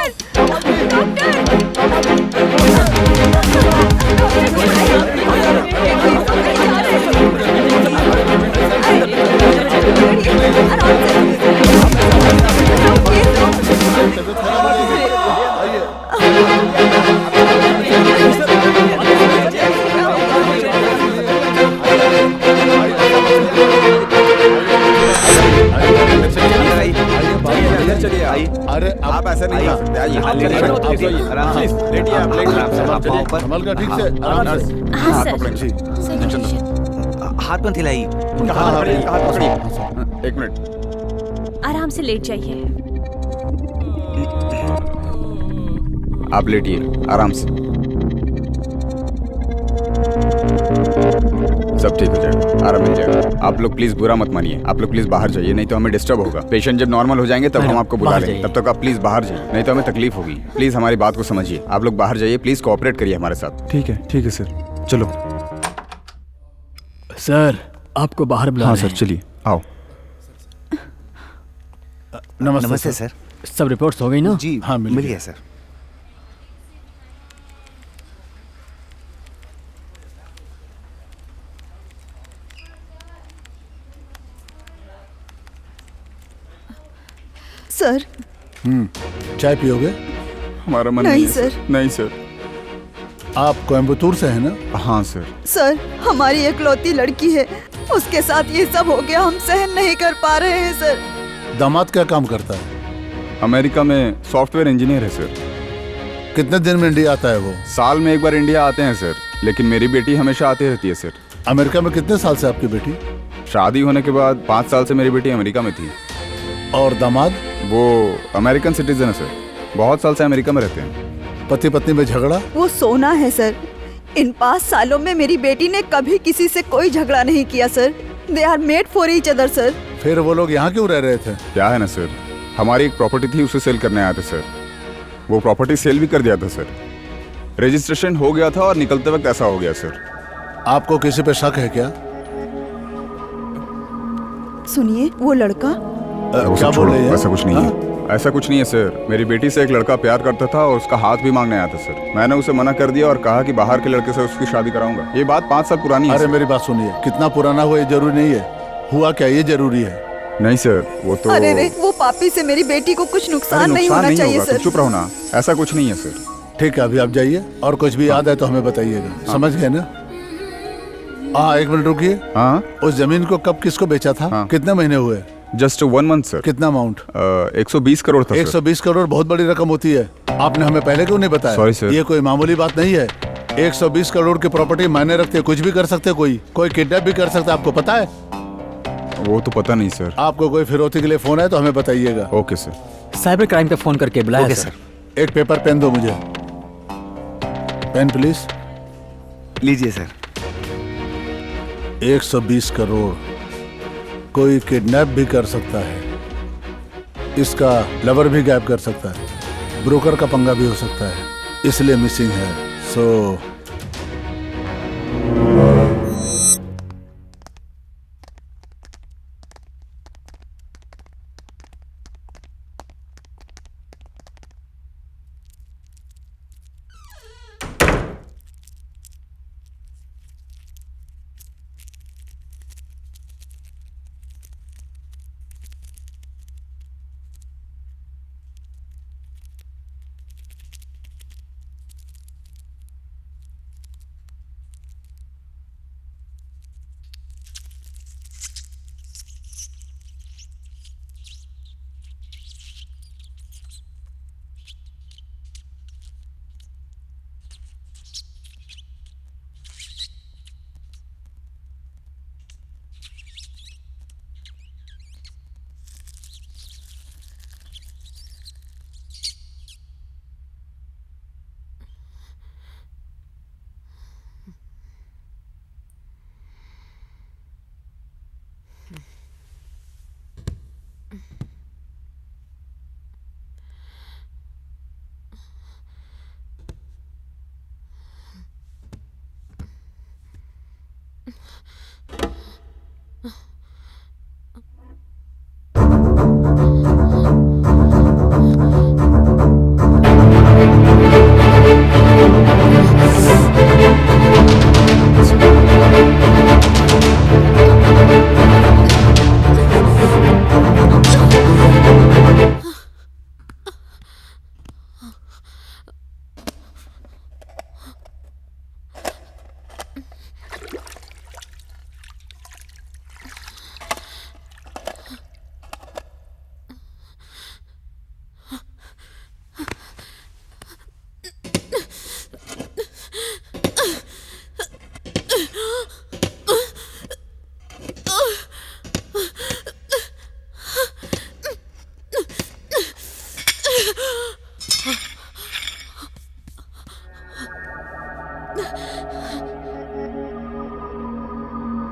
S4: आइए।
S2: अरे
S1: आप ऐसे नहीं जा सकते, आइए।
S4: हाँ, लेटिए,
S1: चलो,
S4: लेटिए,
S1: चलिए,
S4: आराम से।
S1: प्लीज, लेटिए आप, लेटिए।
S4: आराम से, आप पाँव पर।
S2: संभल कर ठीक से, आराम से।
S5: हाँ
S1: हाथ
S5: सर
S1: पकड़ेंगे।
S4: हाथ मत हिलाइए।
S1: उनका हाथ पकड़िए, हाथ पकड़िए। एक मिनट,
S5: आराम से लेट जाइए।
S1: आप लेटिए आराम से, सब ठीक हो जाएगा, आराम मिल जाएगा। आप लोग प्लीज बुरा मत मानिए, आप लोग प्लीज बाहर जाइए, नहीं तो हमें डिस्टर्ब होगा। पेशेंट जब नॉर्मल हो जाएंगे तब हम आपको बुला लेंगे, तब तक आप प्लीज बाहर जाइए, नहीं तो हमें तकलीफ होगी। प्लीज हमारी बात को समझिए, आप लोग बाहर जाइए, प्लीज कोऑपरेट करिए हमारे साथ।
S10: ठीक है सर, चलो।
S7: सर आपको बाहर बुला
S10: हाँ
S7: रहे
S10: सर,
S7: हैं।
S10: चलिए आओ।
S2: नमस्ते
S4: सर।
S7: सब रिपोर्ट्स हो गई ना?
S4: जी
S2: हाँ, मिल गया।
S4: गया सर।
S9: सर
S2: चाय पियोगे?
S1: हमारा मन
S9: नहीं
S1: है,
S9: सर।
S1: नहीं सर।
S2: आप कोयम्बतूर से हैं ना?
S1: हाँ सर।
S9: सर हमारी एकलौती लड़की है, उसके साथ ये सब हो गया, हम सहन नहीं कर पा रहे हैं सर।
S2: दामाद क्या काम करता है?
S1: अमेरिका में सॉफ्टवेयर इंजीनियर है सर।
S2: कितने दिन में इंडिया आता है वो?
S1: साल में एक बार इंडिया आते हैं सर, लेकिन मेरी बेटी हमेशा आती रहती है सर।
S2: अमेरिका में कितने साल से आपकी बेटी?
S1: शादी होने के बाद 5 साल से मेरी बेटी अमेरिका में थी।
S2: और दामाद?
S1: वो अमेरिकन सिटीजन है सर, बहुत साल से अमेरिका में रहते हैं।
S2: पति पत्नी में झगड़ा?
S9: वो सोना है सर। इन 5 सालों में मेरी बेटी ने कभी किसी से कोई झगड़ा नहीं किया sir. They are made for each other sir.
S2: फिर वो लोग यहाँ क्यों रह रहे थे?
S1: क्या है ना सर, हमारी एक प्रॉपर्टी थी, उसे सेल करने आए थे सर। वो प्रॉपर्टी सेल भी कर दिया था सर, रजिस्ट्रेशन हो गया था और निकलते वक्त ऐसा हो गया सर।
S2: आपको किसी पे शक है क्या?
S9: सुनिए, वो लड़का
S1: उसे
S2: क्या बोल
S1: छोड़ो,
S2: रही है?
S1: ऐसा कुछ नहीं
S2: हाँ?
S1: है, ऐसा कुछ नहीं है सर। मेरी बेटी से एक लड़का प्यार करता था और उसका हाथ भी मांगने आया था सर। मैंने उसे मना कर दिया और कहा कि बाहर के लड़के से उसकी शादी कराऊंगा। ये बात 5 साल पुरानी है
S2: अरे
S1: सर।
S2: मेरी बात सुनिए, कितना पुराना हुआ ये जरूरी नहीं है, हुआ क्या ये जरूरी है।
S1: नहीं सर, वो तो
S9: अरे रे, वो पापी से मेरी बेटी को कुछ
S1: अरे
S9: नुकसान नहीं
S1: नुकसान
S9: होना
S1: नहीं
S9: चाहिए
S1: होगा,
S9: सर।
S1: तुम चुप रहो ना, ऐसा कुछ नहीं है सर।
S2: ठीक है, अभी आप जाइए, और कुछ भी याद है तो हमें बताइएगा। समझ गए ना? हाँ, 1 मिनट रुकिए।
S1: हाँ,
S2: उस जमीन को कब किसको बेचा था?
S1: हाँ।
S2: कितने महीने हुए?
S1: Just 1 month sir.
S2: कितना अमाउंट?
S1: 120 करोड़ था सर।
S2: 120 करोड़ बहुत बड़ी रकम होती है, आपने हमें पहले क्यों नहीं बताया?
S1: Sorry, sir.
S2: ये कोई मामूली बात नहीं है। 120 करोड़ की प्रॉपर्टी मायने रखते, कुछ भी कर सकते, कोई किडनैप भी कर सकता है, आपको पता है?
S1: वो तो पता नहीं सर।
S2: आपको कोई फिरौती के लिए फोन है तो हमें बताइएगा।
S1: Okay sir.
S7: साइबर क्राइम पे फोन करके बुलाया सर।
S2: एक पेपर पेन दो मुझे, पेन प्लीज।
S4: लीजिए सर।
S2: 120 करोड़ कोई किडनैप भी कर सकता है, इसका लवर भी गायब कर सकता है, ब्रोकर का पंगा भी हो सकता है, इसलिए मिसिंग है। सो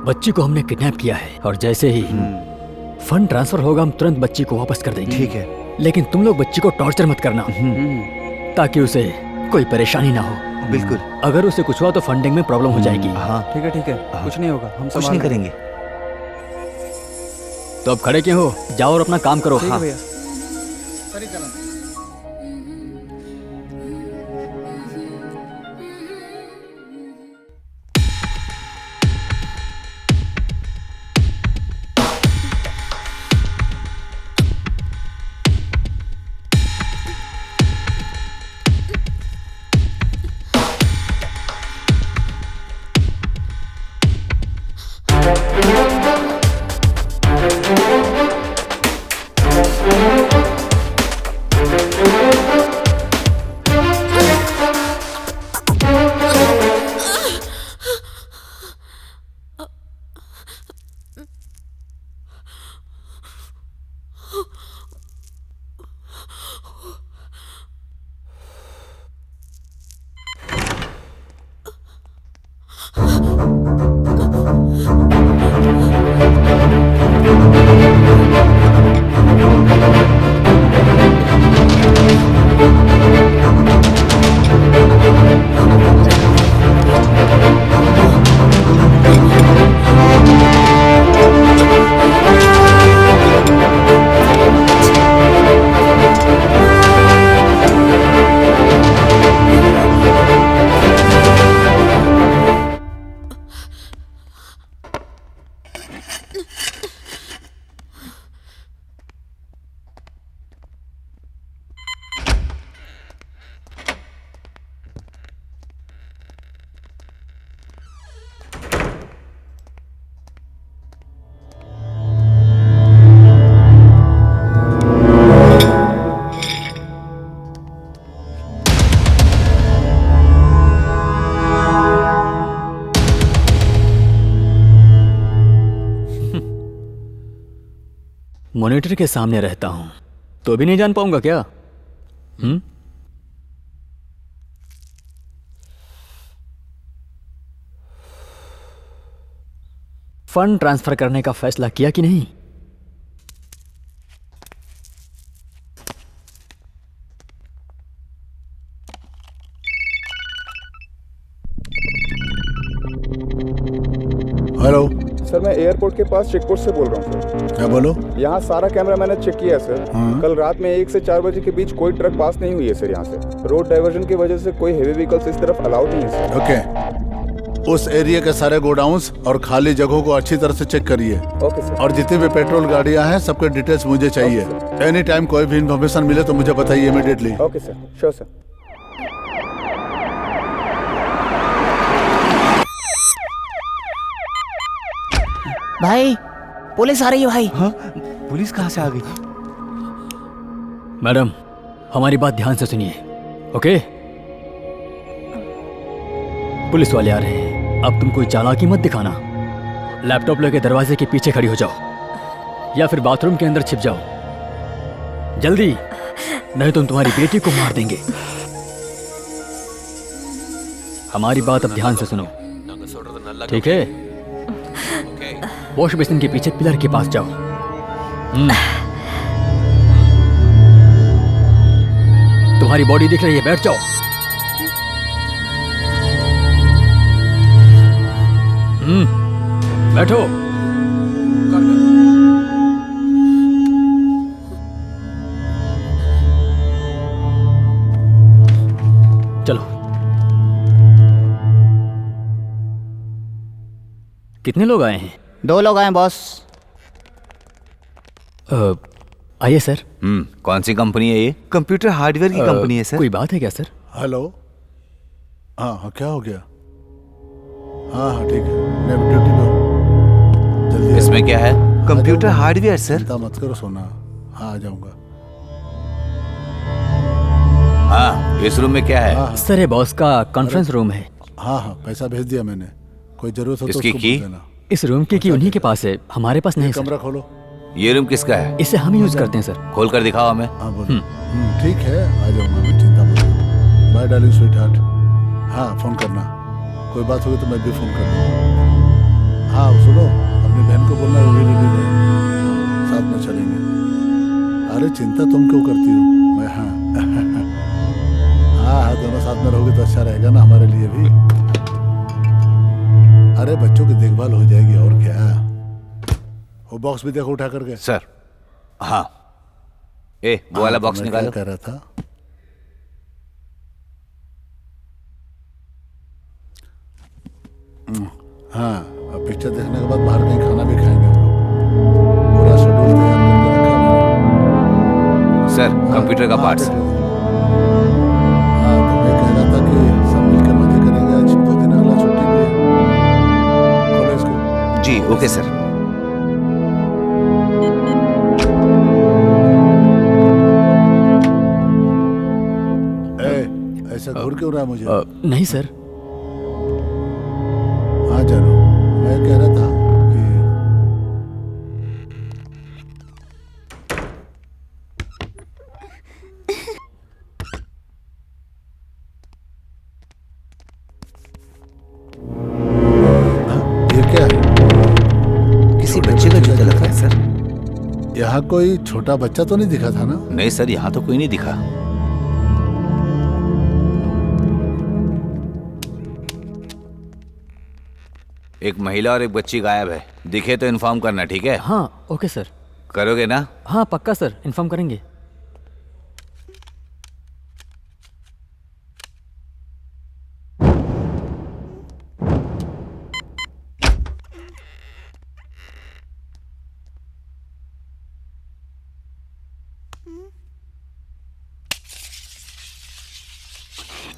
S7: बच्ची को हमने किडनैप किया है और जैसे ही फंड ट्रांसफर होगा हम तुरंत बच्ची को वापस कर देंगे।
S10: ठीक है।
S7: लेकिन तुम लोग बच्ची को टॉर्चर मत करना ताकि उसे कोई परेशानी ना हो।
S10: बिल्कुल।
S7: अगर उसे कुछ हुआ तो फंडिंग में प्रॉब्लम हो जाएगी।
S10: हाँ
S1: ठीक है कुछ नहीं होगा, हम
S10: कुछ नहीं करेंगे।
S7: तो अब खड़े क्यों हो, जाओ और अपना काम करो। हाँ
S1: भैया।
S7: मॉनिटर के सामने रहता हूं तो भी नहीं जान पाऊंगा क्या? फंड ट्रांसफर करने का फैसला किया कि नहीं?
S2: हेलो
S1: सर, मैं एयरपोर्ट के पास चेकपोस्ट से बोल रहा हूँ सर।
S2: क्या बोलो?
S1: यहाँ सारा कैमरा मैंने चेक किया है सर। कल रात में 1 से 4 बजे के बीच कोई ट्रक पास नहीं हुई है सर। यहाँ से रोड डाइवर्जन की वजह से कोई हेवी व्हीकल्स इस तरफ अलाउड नहीं है सर।
S2: ओके, उस एरिया के सारे गोडाउन्स और खाली जगहों को अच्छी तरह से चेक करिए।
S1: Okay sir.
S2: और जितनी भी पेट्रोल गाड़ियां हैं सबके डिटेल्स मुझे चाहिए। एनी टाइम कोई भी इन्फॉर्मेशन मिले तो मुझे बताइए immediately.
S1: Okay sir, sure sir.
S10: भाई पुलिस आ रही है भाई। हाँ? पुलिस कहाँ से आ गई?
S7: मैडम, हमारी बात ध्यान से सुनिए, ओके? पुलिस वाले आ रहे हैं, अब तुम कोई चालाकी मत दिखाना। लैपटॉप लेके दरवाजे के पीछे खड़ी हो जाओ या फिर बाथरूम के अंदर छिप जाओ जल्दी, नहीं तो तुम्हारी बेटी को मार देंगे। हमारी बात अब ध्यान से सुनो, ठीक है? वॉश बेसिन के पीछे पिलर के पास जाओ। तुम्हारी बॉडी दिख रही है, बैठ जाओ। बैठो। चलो। कितने लोग आए हैं?
S10: 2 लोग आए बॉस।
S7: आइए सर।
S4: कौन सी कंपनी है ये?
S10: कंप्यूटर हार्डवेयर की कंपनी है सर।
S7: कोई बात है क्या सर?
S2: हेलो। हाँ, क्या हो गया? हाँ ठीक है, मैं ड्यूटी पे हूँ। जल्दी।
S4: इसमें क्या है?
S10: Computer hardware sir.
S2: चिंता मत करो सोना, हाँ आ जाऊंगा।
S4: हाँ, इस रूम में क्या है?
S2: हाँ,
S7: सर ये बॉस का कॉन्फ्रेंस रूम है।
S2: हाँ, पैसा भेज दिया मैंने। कोई जरूरत हो तो
S4: इसकी
S2: उसको
S4: की?
S2: बोल देना।
S7: इस रूम की उन्हीं के पास है, हमारे पास नहीं
S2: कमरा
S7: सर।
S2: खोलो।
S4: ये रूम किसका है?
S7: इसे हम यूज करते हैं सर।
S4: खोल कर दिखाओ हमें।
S2: हाँ बोलो। ठीक है, आ जाऊंगा मैं, चिंता मत करो। Bye darling sweetheart. हाँ, फोन करना, कोई बात होगी तो मैं भी फोन कर दूंगा। हाँ सुनो, अपनी बहन को बोलना वो भी रेडी रहे, साथ में चलेंगे। अरे चिंता तुम क्यों करती हो, मैं हाँ दोनों साथ में रहोगे तो अच्छा रहेगा ना हमारे लिए भी। अरे बच्चों की देखभाल हो जाएगी और क्या। वो बॉक्स भी देखो उठा करके।
S4: सर हाँ, वो वाला बॉक्स निकालो।
S2: कह रहा था हाँ, अब पिक्चर देखने के बाद बाहर कहीं खाना भी खाएंगे हम लोग। पूरा शेड्यूल तैयार करके रखा है।
S4: सर कंप्यूटर का पार्ट्स।
S2: हाँ तो मैं कह रहा था कि सब मिलकर मजे करेंगे आज, 2 दिन अगला छुट्टी भी है। खोलो इसको।
S4: जी ओके सर।
S2: ऐसा घूर क्यों रहा है मुझे?
S7: नहीं सर।
S2: हाँ चलो, मैं कह रहा था कि ये क्या है?
S4: किसी बच्चे का जूता लग रहा है सर।
S2: यहाँ कोई छोटा बच्चा तो नहीं दिखा था ना?
S4: नहीं सर, यहाँ तो कोई नहीं दिखा। एक महिला और एक बच्ची गायब है, दिखे तो इन्फॉर्म करना, ठीक है?
S7: हाँ ओके सर।
S4: करोगे ना?
S7: हाँ पक्का सर, इन्फॉर्म करेंगे।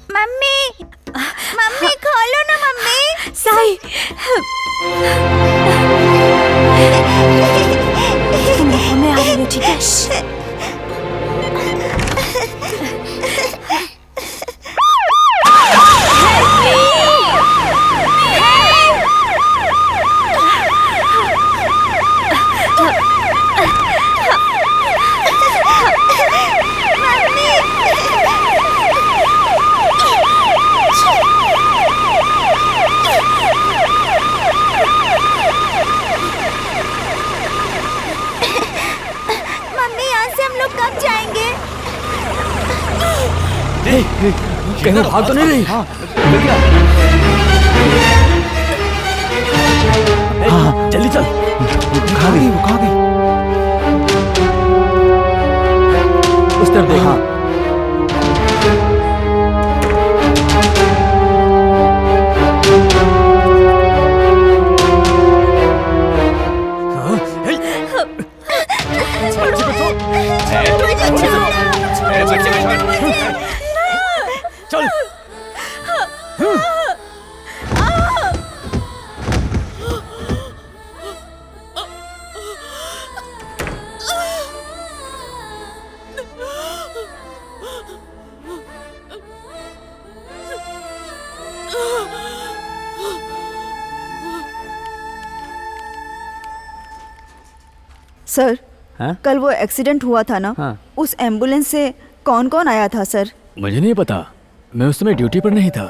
S8: मम्मी मम्मी खोलो ना मम्मी।
S5: साई मैं आ रही हूँ, ठीक है?
S7: कहीं भाग तो नहीं रही? हाँ जल्दी चल।
S1: कहाँ गई वो, कहाँ गई?
S7: उस तरफ देख। हाँ चल।
S9: सर
S7: हाँ?
S9: कल वो एक्सीडेंट हुआ था ना,
S7: हाँ।
S9: उस एम्बुलेंस से कौन कौन आया था सर?
S7: मुझे नहीं पता, मैं उस समय ड्यूटी पर नहीं था।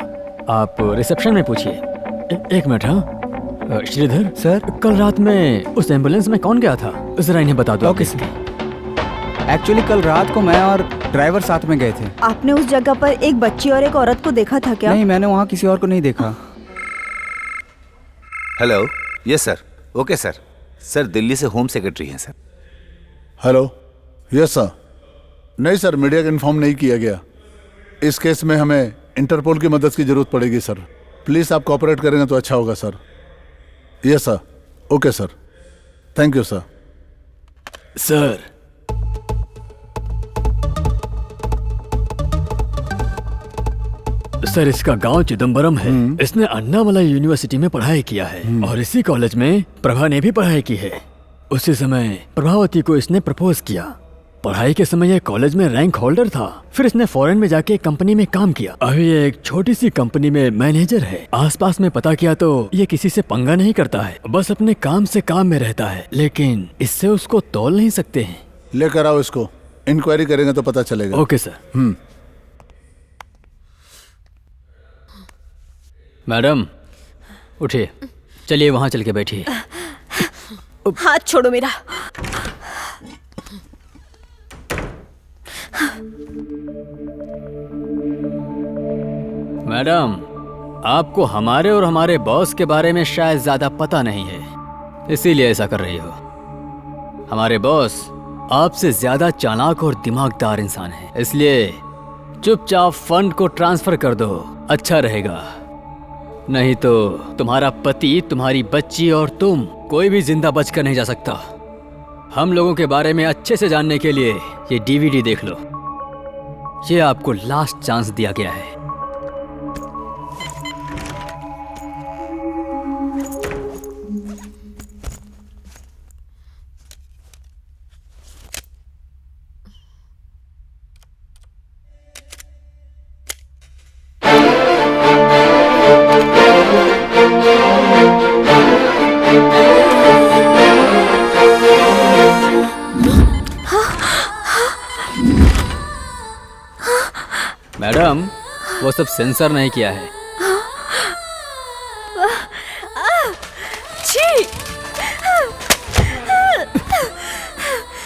S7: आप रिसेप्शन में पूछिए। एक मिनट। हाँ श्रीधर
S1: सर,
S7: कल रात में उस एम्बुलेंस में कौन गया था, जरा इन्हें बता दो।
S1: Okay sir. एक्चुअली कल रात को मैं और ड्राइवर साथ में गए थे।
S9: आपने उस जगह पर एक बच्ची और एक औरत को देखा था क्या?
S1: नहीं, मैंने वहाँ किसी और को नहीं देखा।
S4: Hello, yes sir. Okay sir. Sir Delhi से होम सेक्रेटरी हैं सर।
S2: Hello, yes sir. नहीं सर, मीडिया को इन्फॉर्म नहीं किया गया। इस केस में हमें इंटरपोल की मदद की जरूरत पड़ेगी सर। प्लीज़ आप कोऑपरेट करेंगे तो अच्छा होगा sir. Yes sir. Okay sir, thank you sir.
S7: Sir sir इसका गांव चिदम्बरम है। इसने अन्नामलाई यूनिवर्सिटी में पढ़ाई किया है और इसी कॉलेज में प्रभा ने भी पढ़ाई की है। उसी समय प्रभावती को इसने प्रपोज किया। पढ़ाई के समय यह कॉलेज में रैंक होल्डर था। फिर इसने फॉरेन में जाके एक कंपनी में काम किया। अभी ये एक छोटी सी कंपनी में मैनेजर है। आसपास में पता किया तो ये किसी से पंगा नहीं करता है, बस अपने काम से काम में रहता है। लेकिन इससे उसको तोल नहीं सकते हैं।
S2: लेकर आओ इसको, इंक्वायरी करेंगे तो पता चलेगा।
S7: Okay sir. मैडम उठिए। चलिए वहां चल के बैठिए।
S5: हाथ छोड़ो मेरा।
S7: मैडम, आपको हमारे और हमारे बॉस के बारे में शायद ज्यादा पता नहीं है, इसीलिए ऐसा कर रही हो। हमारे बॉस आपसे ज्यादा चालाक और दिमागदार इंसान है, इसलिए चुपचाप फंड को ट्रांसफर कर दो, अच्छा रहेगा। नहीं तो तुम्हारा पति, तुम्हारी बच्ची और तुम कोई भी जिंदा बचकर नहीं जा सकता। हम लोगों के बारे में अच्छे से जानने के लिए ये डीवीडी देख लो। ये आपको लास्ट चांस दिया गया है। मैडम, वो सब सेंसर नहीं किया है।
S5: छी!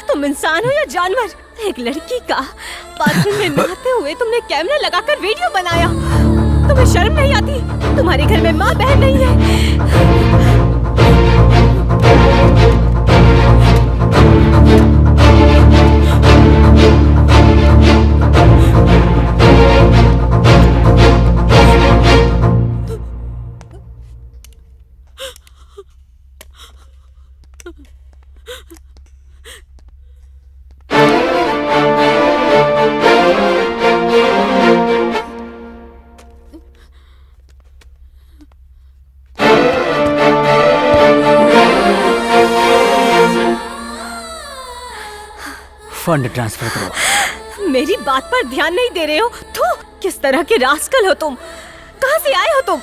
S5: तुम इंसान हो या जानवर? एक लड़की का बाथरूम में नहाते हुए तुमने कैमरा लगाकर वीडियो बनाया। तुम्हें शर्म नहीं आती? तुम्हारे घर में माँ बहन नहीं है?
S7: फंड ट्रांसफर करो।
S5: मेरी बात पर ध्यान नहीं दे रहे हो? थू, किस तरह के रास्कल हो तुम? कहां से आए हो तुम?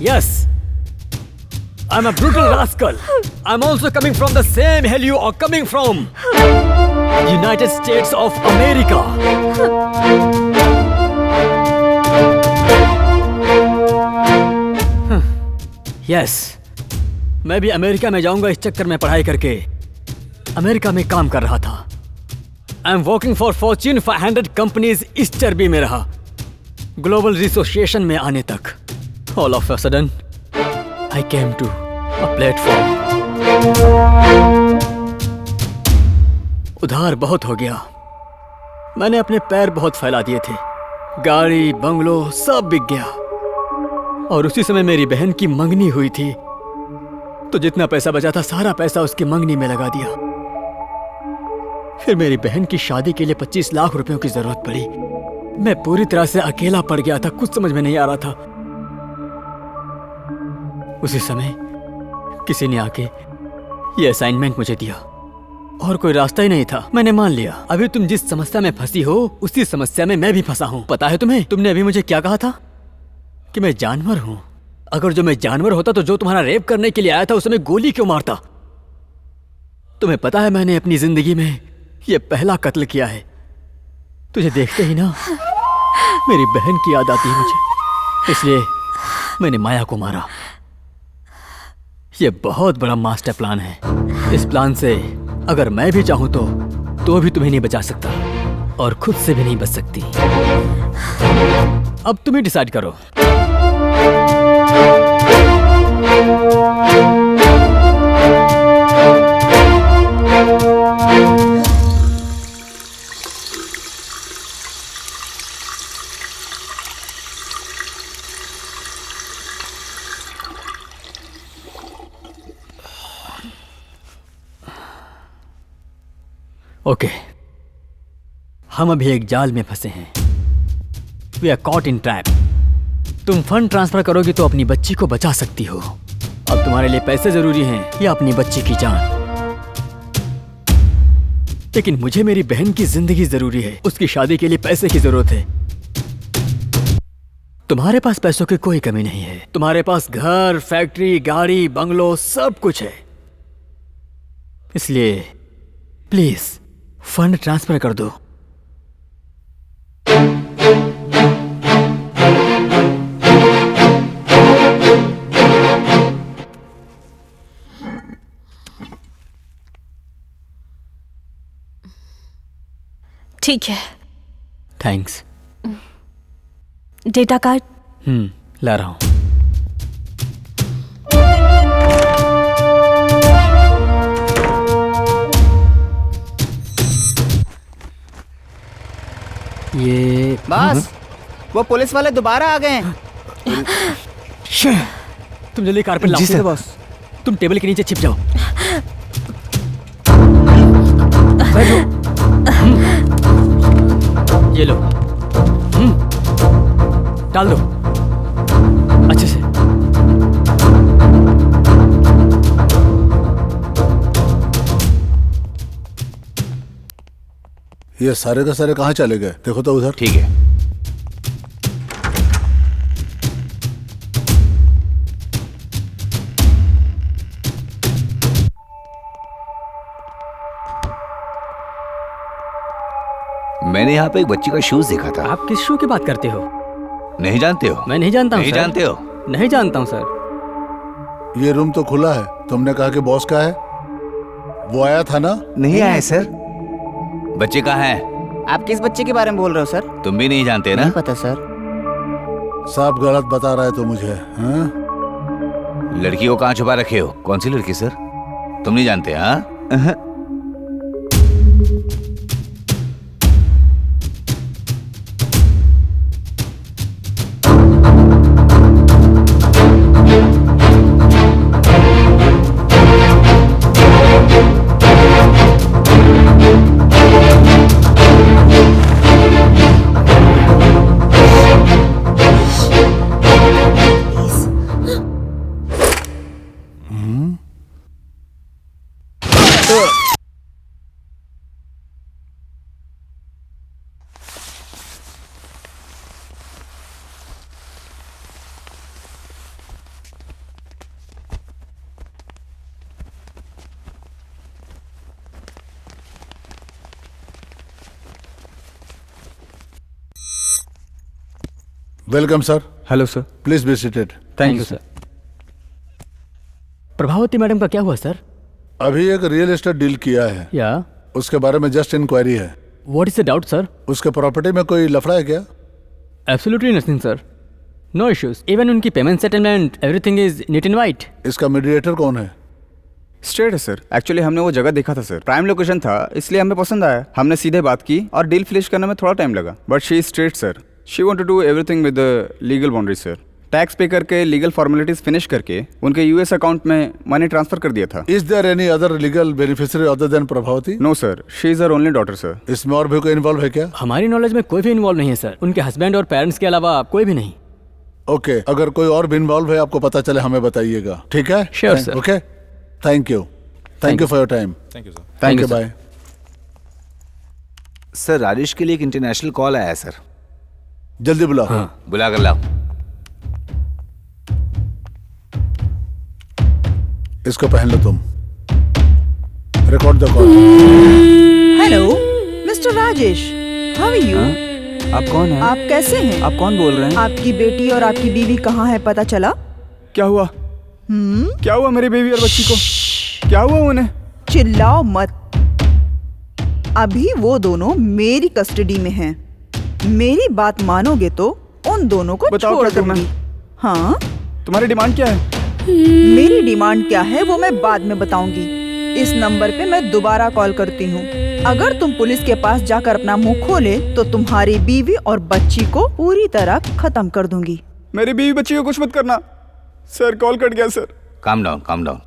S7: Yes, I'm a brutal rascal. I'm also coming from the same hell you are coming from. United States of America. Yes, मैं भी अमेरिका में जाऊंगा इस चक्कर में पढ़ाई करके। अमेरिका में काम कर रहा था। I am working for Fortune 500 companies इस चर्बी में रहा, ग्लोबल एसोसिएशन में आने तक। All of a sudden I came to a platform. उधार बहुत हो गया। मैंने अपने पैर बहुत फैला दिए थे। गाड़ी, बंगलो सब बिक गया। और उसी समय मेरी बहन की मंगनी हुई थी, तो जितना पैसा बचा था सारा पैसा उसकी मंगनी में लगा दिया। फिर मेरी बहन की शादी के लिए 25 लाख रुपयों की जरूरत पड़ी। मैं पूरी तरह से अकेला पड़ गया था, कुछ समझ में नहीं आ रहा था। उसी समय किसी ने आके ये असाइनमेंट मुझे दिया और कोई रास्ता ही नहीं था। मैंने मान लिया। अभी तुम जिस समस्या में फंसी हो उसी समस्या में मैं भी फंसा हूं। पता है तुम्हें, तुमने अभी मुझे क्या कहा था कि मैं जानवर हूं। अगर जो मैं जानवर होता तो जो तुम्हारा रेप करने के लिए आया था उसे मैं गोली क्यों मारता? तुम्हें पता है मैंने अपनी जिंदगी में यह पहला कत्ल किया है। तुझे देखते ही ना मेरी बहन की याद आती है मुझे, इसलिए मैंने माया को मारा। यह बहुत बड़ा मास्टर प्लान है। इस प्लान से अगर मैं भी चाहूं तो भी तुम्हें नहीं बचा सकता और खुद से भी नहीं बच सकती। अब तुम ही डिसाइड करो। ओके, हम अभी एक जाल में फंसे हैं। We are caught in trap. तुम फंड ट्रांसफर करोगी तो अपनी बच्ची को बचा सकती हो। अब तुम्हारे लिए पैसे जरूरी हैं या अपनी बच्ची की जान? लेकिन मुझे मेरी बहन की जिंदगी जरूरी है। उसकी शादी के लिए पैसे की जरूरत है। तुम्हारे पास पैसों की कोई कमी नहीं है। तुम्हारे पास घर, फैक्ट्री, गाड़ी, बंगलो सब कुछ है। इसलिए प्लीज फंड ट्रांसफर कर दो।
S5: ठीक है।
S7: थैंक्स।
S5: Data card?
S7: ला रहा हूँ। ये
S10: बस वो पुलिस वाले दोबारा आ गए हैं।
S7: तुम जल्दी कार पे लाओ।
S10: जी सर बॉस।
S7: तुम टेबल के नीचे छिप जाओ। बैठो। ये लो। डाल दो अच्छे से।
S2: ये सारे के सारे कहाँ चले गए? देखो तो उधर।
S4: ठीक है। मैंने यहाँ पे एक बच्ची का शूज देखा था।
S7: आप किस शू की बात करते हो?
S4: नहीं जानते हो?
S7: मैं नहीं जानता हूँ।
S4: नहीं
S7: सर।
S4: जानते हो?
S7: नहीं जानता हूँ सर।
S2: ये रूम तो खुला है, तुमने कहा कि बॉस का है। वो आया था ना?
S10: नहीं आया सर।
S4: बच्चे कहाँ हैं?
S10: आप किस बच्चे के बारे में बोल रहे हो सर?
S4: तुम भी नहीं जानते ना?
S10: नहीं पता सर।
S2: साफ गलत बता रहा है तो मुझे। हाँ?
S4: लड़की को कहाँ छुपा रखे हो? कौन सी लड़की सर? तुम नहीं जानते? हाँ
S2: welcome sir.
S1: Hello sir.
S2: Please be seated.
S1: Thank you sir.
S7: Prabhavati madam का क्या हुआ सर?
S2: अभी एक रियल एस्टेट डील किया है,
S7: या
S2: उसके बारे में जस्ट इंक्वायरी है।
S7: What is the doubt sir?
S2: उसके प्रॉपर्टी में कोई लफड़ा है क्या?
S7: Absolutely nothing sir. No issues. Even उनकी payment settlement everything is neat and white.
S2: इसका मीडिएटर कौन है?
S1: स्ट्रेट है सर। एक्चुअली हमने वो जगह देखा था सर, प्राइम लोकेशन था, इसलिए हमें पसंद आया। हमने सीधे बात की और डील फिनिश करने में थोड़ा टाइम लगा, but she is straight sir. She want to do everything with the legal boundary sir. Tax pay करके लीगल फॉर्मेलिटीज फिनिश करके उनके यूएस अकाउंट में मनी ट्रांसफर कर दिया था।
S2: Is there any other legal beneficiary other than Prabhavati?
S1: No sir, she is her only daughter sir.
S2: इसमें और भी कोई इन्वॉल्व है क्या?
S7: हमारी नॉलेज में कोई भी इन्वॉल्व नहीं है सर। उनके हस्बैंड और पेरेंट्स के अलावा कोई भी नहीं।
S2: ओके, अगर कोई और भी इन्वॉल्व है आपको पता चले हमें बताइएगा, ठीक है?
S7: Sure, sir.
S2: Okay, thank you for your time.
S1: Thank you sir.
S2: Thank you, bye.
S4: Sir, Rajesh के लिए एक इंटरनेशनल कॉल आया है सर।
S2: जल्दी बुलाओ।
S7: हाँ।
S4: बुला कर लाओ।
S2: इसको पहन लो तुम। Record the call.
S9: Hello mister Rajesh, how are you?
S1: आप कौन हैं?
S9: आप कैसे हैं?
S1: आप कौन बोल रहे हैं?
S9: आपकी बेटी और आपकी बीवी कहाँ है, पता चला?
S1: क्या हुआ? क्या हुआ मेरी बेबी और बच्ची को? क्या हुआ उन्हें?
S9: चिल्लाओ मत। अभी वो दोनों मेरी कस्टडी में हैं। मेरी बात मानोगे तो उन दोनों को
S1: बताओ
S9: छोड़
S1: क्या करना
S9: दूंगी।
S1: है?
S9: हाँ,
S1: तुम्हारी डिमांड क्या है?
S9: मेरी डिमांड क्या है वो मैं बाद में बताऊंगी। इस नंबर पे मैं दोबारा कॉल करती हूँ। अगर तुम पुलिस के पास जाकर अपना मुंह खोले तो तुम्हारी बीवी और बच्ची को पूरी तरह खत्म कर दूंगी।
S1: मेरी बीवी बच्ची को कुछ मत करना। सर कॉल कट गया sir.
S4: Calm down, calm down.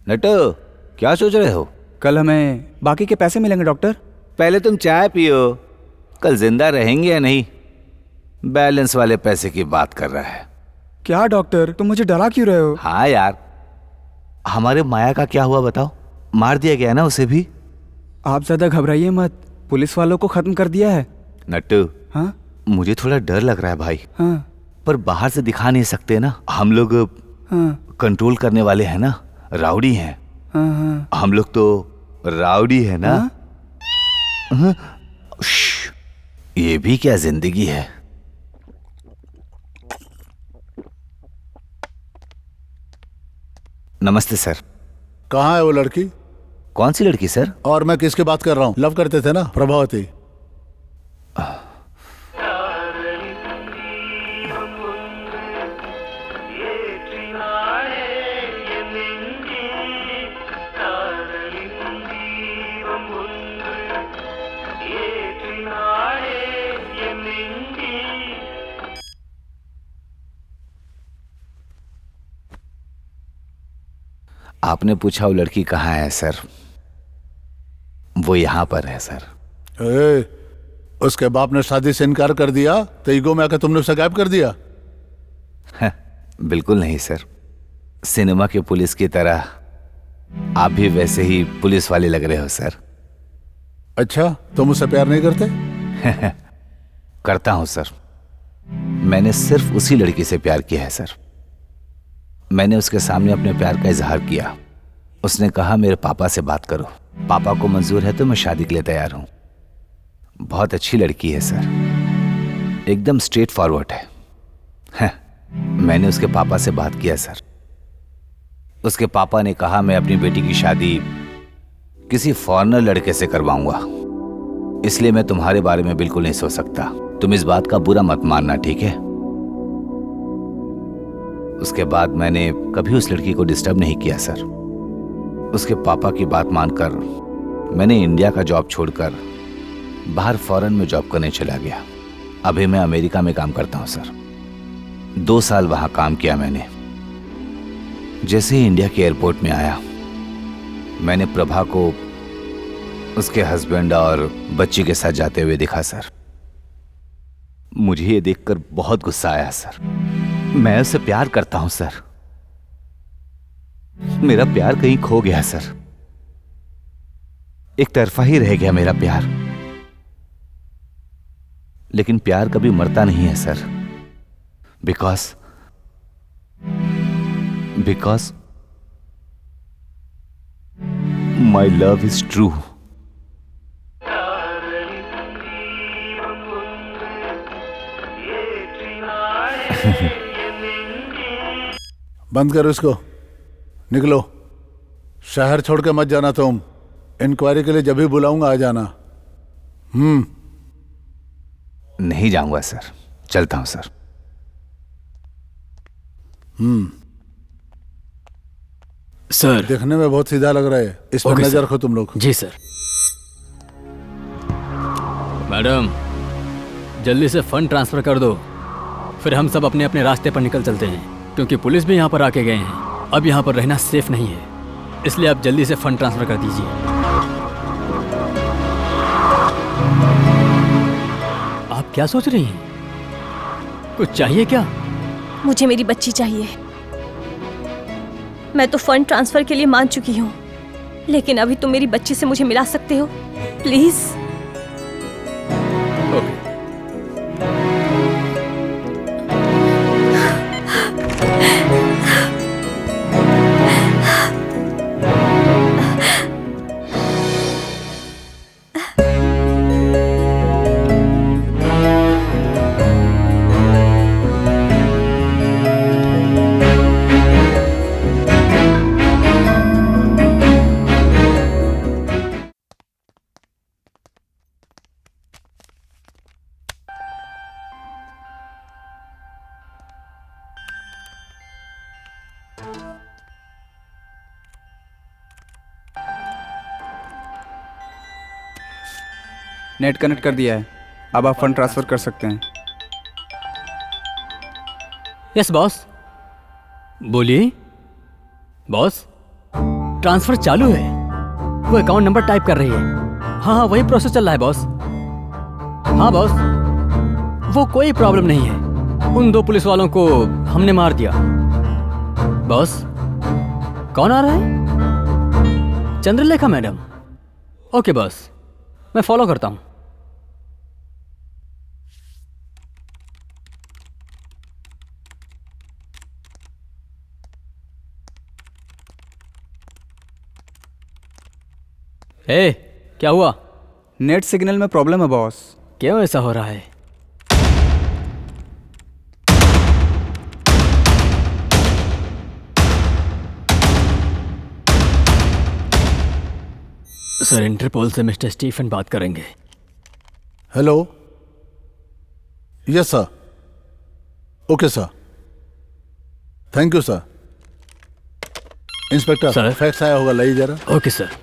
S4: नटो, क्या सोच रहे हो?
S1: कल हमें बाकी के पैसे मिलेंगे डॉक्टर।
S4: पहले तुम चाय पियो। कल जिंदा रहेंगे या नहीं, बैलेंस वाले पैसे की बात कर रहा है।
S1: क्या डॉक्टर, तुम मुझे डरा क्यों रहे हो?
S4: हाँ यार, हमारे माया का क्या हुआ बताओ? मार दिया गया ना उसे भी।
S1: आप ज्यादा घबराइए मत, पुलिस वालों को खत्म कर दिया है।
S4: नट्टू,
S1: हाँ
S4: मुझे थोड़ा डर लग रहा है भाई।
S1: हाँ
S4: पर बाहर से दिखा नहीं सकते ना, हम लोग
S1: हाँ
S4: कंट्रोल करने वाले हैं ना, राउडी हैं।
S1: हाँ हाँ।
S4: हम लोग तो राउडी है ना। हाँ? श्श, ये भी क्या जिंदगी है। नमस्ते सर।
S2: कहाँ है वो लड़की?
S4: कौन सी लड़की सर?
S2: और मैं किसकी बात कर रहा हूँ? लव करते थे ना, प्रभावती।
S4: आपने पूछा वो लड़की कहाँ है सर? वो यहाँ पर है सर।
S2: उसके बाप ने शादी से इनकार कर दिया तो ईगो में आकर तुमने उसे गायब कर दिया?
S4: बिल्कुल नहीं सर, सिनेमा के पुलिस की तरह आप भी वैसे ही पुलिस वाले लग रहे हो सर।
S2: अच्छा, तुम उससे प्यार नहीं करते?
S4: करता हूं सर। मैंने सिर्फ उसी लड़की से प्यार किया है सर। मैंने उसके सामने अपने प्यार का इजहार किया। उसने कहा मेरे पापा से बात करो, पापा को मंजूर है तो मैं शादी के लिए तैयार हूं। बहुत अच्छी लड़की है सर, एकदम स्ट्रेट फॉरवर्ड है। मैंने उसके पापा से बात किया सर। उसके पापा ने कहा मैं अपनी बेटी की शादी किसी फॉरेनर लड़के से करवाऊंगा, इसलिए मैं तुम्हारे बारे में बिल्कुल नहीं सोच सकता। तुम इस बात का बुरा मत मानना, ठीक है? उसके बाद मैंने कभी उस लड़की को डिस्टर्ब नहीं किया सर। उसके पापा की बात मानकर मैंने इंडिया का जॉब छोड़कर बाहर फॉरेन में जॉब करने चला गया। अभी मैं अमेरिका में काम करता हूं सर। 2 साल वहां काम किया मैंने। जैसे ही इंडिया के एयरपोर्ट में आया, मैंने प्रभा को उसके हस्बैंड और बच्ची के साथ जाते हुए देखा सर। मुझे ये देखकर बहुत गुस्सा आया सर। मैं उससे प्यार करता हूं सर। मेरा प्यार कहीं खो गया सर। एक तरफा ही रह गया मेरा प्यार। लेकिन प्यार कभी मरता नहीं है sir, because my love is true.
S2: बंद करो इसको, निकलो। शहर छोड़ के मत जाना तुम। इंक्वायरी के लिए जब भी बुलाऊंगा आ जाना।
S4: नहीं जाऊंगा सर, चलता हूं सर।
S7: सर
S2: देखने में बहुत सीधा लग रहा है, इस पर नजर रखो तुम लोग।
S7: जी सर। मैडम, जल्दी से फंड ट्रांसफर कर दो, फिर हम सब अपने अपने रास्ते पर निकल चलते हैं, क्योंकि पुलिस भी यहाँ पर आके गए हैं। अब यहाँ पर रहना सेफ नहीं है, इसलिए आप जल्दी से फंड ट्रांसफर कर दीजिए। आप क्या सोच रही हैं? कुछ चाहिए क्या?
S5: मुझे मेरी बच्ची चाहिए। मैं तो फंड ट्रांसफर के लिए मान चुकी हूँ, लेकिन अभी तुम मेरी बच्ची से मुझे मिला सकते हो प्लीज?
S1: नेट कनेक्ट कर दिया है, अब आप फंड ट्रांसफर कर सकते हैं।
S7: Yes boss. बोलिए बॉस। ट्रांसफर चालू है, वो अकाउंट नंबर टाइप कर रही है। हाँ वही प्रोसेस चल रहा है बॉस। हाँ बॉस, वो कोई प्रॉब्लम नहीं है। उन 2 पुलिस वालों को हमने मार दिया। बॉस, कौन आ रहा है? चंद्रलेखा मैडम। ओके बॉस, मैं फॉलो करता हूं। क्या हुआ?
S1: नेट सिग्नल में प्रॉब्लम है बॉस।
S7: क्यों ऐसा हो रहा है? सर इंटरपोल से मिस्टर स्टीफन बात करेंगे।
S2: Hello. Yes sir. Okay sir, thank you sir. Inspector
S7: sir.
S2: Fax आया होगा, लाइए जरा।
S7: Okay sir.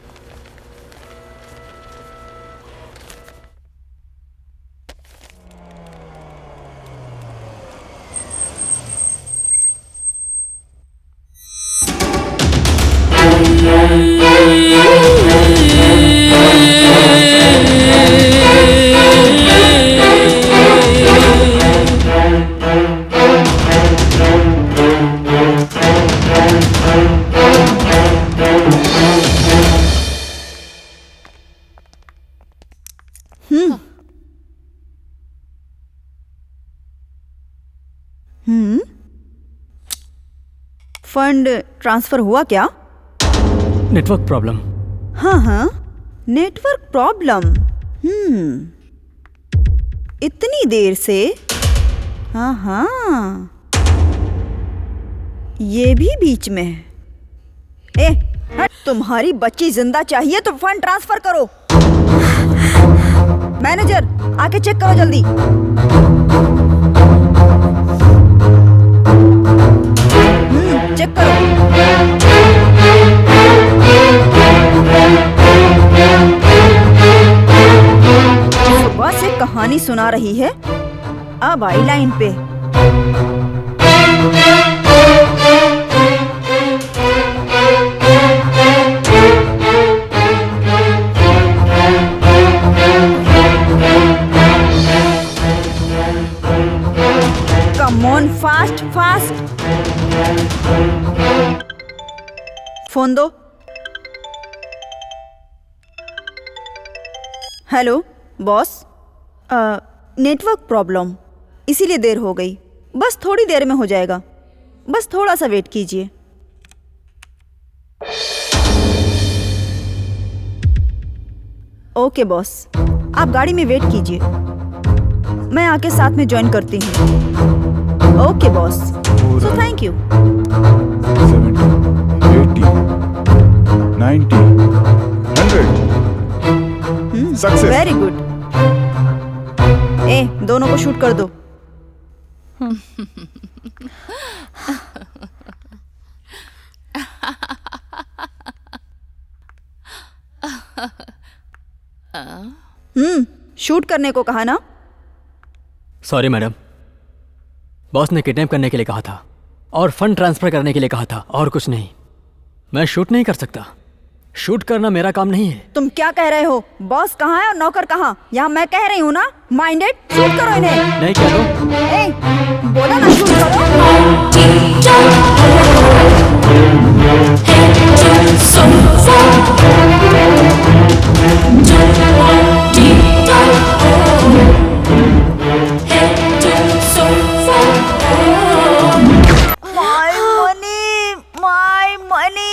S9: फंड ट्रांसफर हुआ क्या?
S7: Network problem.
S9: हाँ, नेटवर्क प्रॉब्लम। इतनी देर से? हाँ, ये भी बीच में है। हट, तुम्हारी बच्ची जिंदा चाहिए तो फंड ट्रांसफर करो। मैनेजर, आके चेक करो जल्दी। चेक करो। सुबह से कहानी सुना रही है, अब आई लाइन पे। Come on, fast fast. Phone दो। हेलो बॉस, नेटवर्क प्रॉब्लम, इसीलिए देर हो गई। बस थोड़ी देर में हो जाएगा, बस थोड़ा सा वेट कीजिए। ओके बॉस, आप गाड़ी में वेट कीजिए, मैं आके साथ में ज्वाइन करती हूँ। Okay boss, so thank you.
S1: 70, 80, 90, 100। Success.
S9: Very good. दोनों को शूट कर दो। शूट करने को कहा ना?
S7: सॉरी मैडम, बॉस ने किडनैप करने के लिए कहा था और फंड ट्रांसफर करने के लिए कहा था, और कुछ नहीं। मैं शूट नहीं कर सकता, शूट करना मेरा काम नहीं है।
S9: तुम क्या कह रहे हो? बॉस कहाँ है और नौकर कहाँ? यहाँ मैं कह रही हूँ ना, माइंडेड, शूट करो इन्हें।
S7: नहीं क्या दो?
S9: बोला ना शूट करो। My money.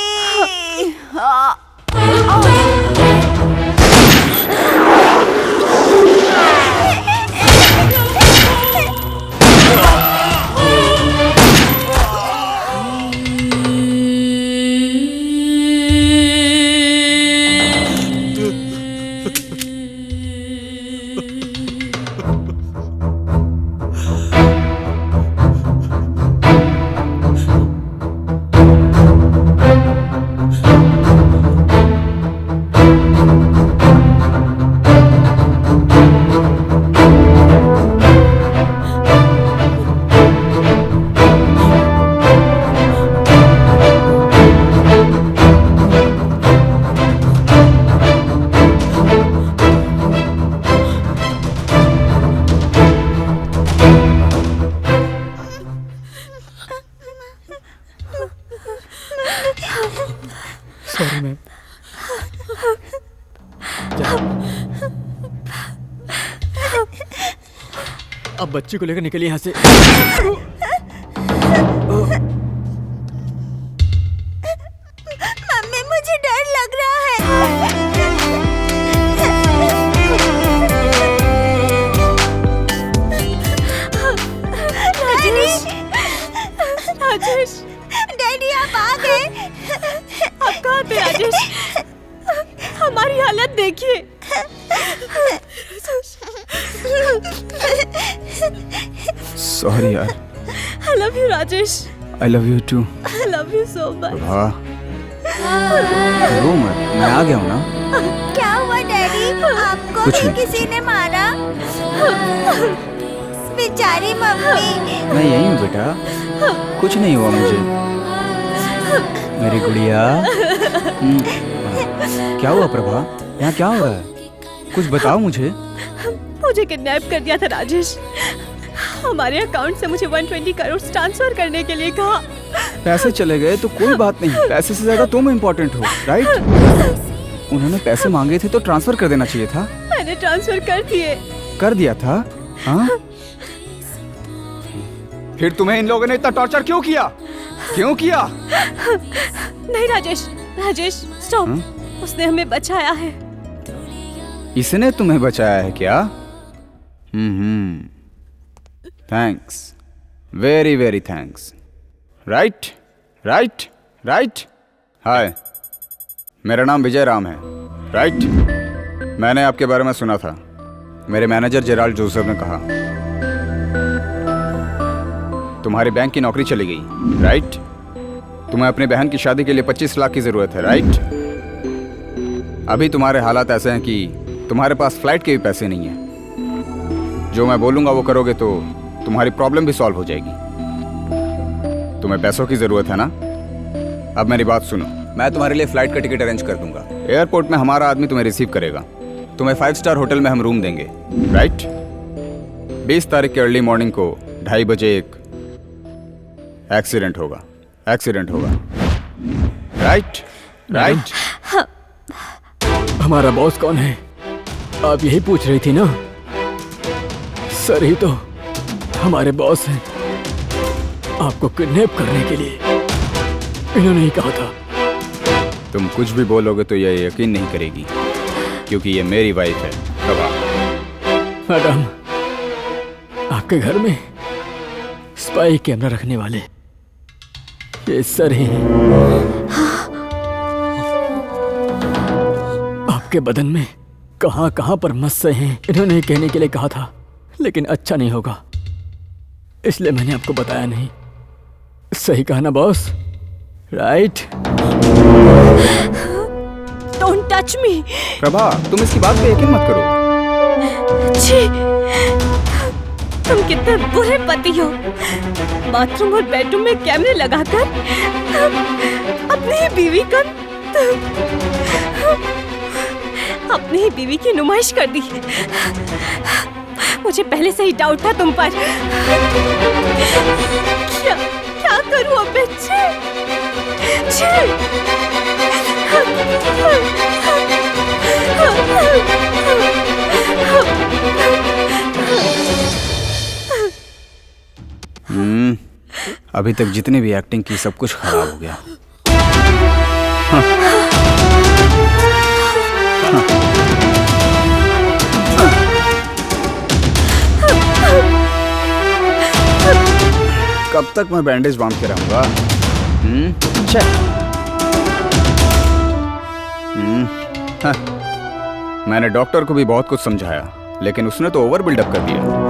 S7: Sorry ma'am. अब बच्ची को लेकर निकलिए यहाँ से।
S8: मम्मी, मुझे डर लग रहा है।
S5: राजेश,
S8: डैडी आप आ गए।
S5: आप कहाँ थे राजेश? हमारी हालत देखिए।
S1: सॉरी यार।
S5: I love you Rajesh.
S1: I love you too.
S5: I love you so much.
S1: वाह, रो मत, मैं आ गया हूँ ना।
S8: क्या हुआ डैडी? आपको
S1: कुछ
S8: भी
S1: नहीं।
S8: किसी ने मारा? बेचारी मम्मी।
S1: मैं यही हूँ बेटा, कुछ नहीं हुआ मुझे। मेरी गुड़िया। क्या हुआ प्रभा? यहाँ क्या हो रहा है? कुछ बताओ मुझे।
S5: मुझे किडनैप कर दिया था राजेश। हमारे अकाउंट से मुझे 120 करोड़ ट्रांसफर करने के लिए कहा।
S1: पैसे चले गए तो कोई बात नहीं, पैसे से ज्यादा तुम इम्पोर्टेंट हो, राइट? उन्होंने पैसे मांगे थे तो ट्रांसफर कर देना चाहिए था।
S5: मैंने ट्रांसफर कर दिए।
S1: कर दिया था? हाँ? फिर तुम्हें इन लोगों ने इतना टॉर्चर क्यों किया? क्यों किया?
S5: नहीं राजेश, राजेश स्टॉप। उसने हमें बचाया है।
S1: इसने तुम्हें बचाया है क्या? Thanks, very very thanks. Right right right. Hi, मेरा नाम विजय राम है। राइट, मैंने आपके बारे में सुना था। मेरे मैनेजर जेराल्ड जोसेफ ने कहा तुम्हारी बैंक की नौकरी चली गई। राइट, तुम्हें अपनी बहन की शादी के लिए 25 लाख की जरूरत है। राइट, अभी तुम्हारे हालात ऐसे हैं कि तुम्हारे पास फ्लाइट के भी पैसे नहीं हैं। जो मैं बोलूँगा वो करोगे तो तुम्हारी प्रॉब्लम भी सॉल्व हो जाएगी। तुम्हें पैसों की ज़रूरत है ना? अब मेरी बात सुनो, मैं तुम्हारे लिए फ़्लाइट का टिकट अरेंज कर दूंगा। एयरपोर्ट में हमारा आदमी तुम्हें रिसीव करेगा। तुम्हें 5 स्टार होटल में हम रूम देंगे। राइट, 20 तारीख के अर्ली मॉर्निंग को 2:30 बजे एक एक्सीडेंट होगा। Right right.
S7: हमारा बॉस कौन है? आप यही पूछ रही थी ना? सर ही तो हमारे बॉस हैं। आपको किडनैप करने के लिए इन्होंने ही कहा था।
S1: तुम कुछ भी बोलोगे तो ये यकीन नहीं करेगी, क्योंकि ये मेरी वाइफ है प्रभा।
S7: मैडम, आपके घर में स्पाई कैमरा रखने वाले ये सर ही हैं। आपके बदन में कहां कहां पर मस्से हैं इन्होंने कहने के लिए कहा था, लेकिन अच्छा नहीं होगा इसलिए मैंने आपको बताया नहीं। सही कहा ना boss? Right?
S5: Don't touch me.
S1: Prabha, तुम इसकी बात पे यकीन मत करो।
S5: छी, तुम कितने बुरे पति हो। बाथरूम और बेडरूम में कैमरे लगाकर अपनी ही बीवी की नुमाइश कर दी। मुझे पहले से ही डाउट था तुम पर। क्या करूं अब मैं?
S1: अभी तक जितने भी एक्टिंग की सब कुछ खराब हो गया। कब तक मैं बैंडेज बांध के रहूंगा? मैंने डॉक्टर को भी बहुत कुछ समझाया, लेकिन उसने तो ओवर बिल्डअप कर दिया।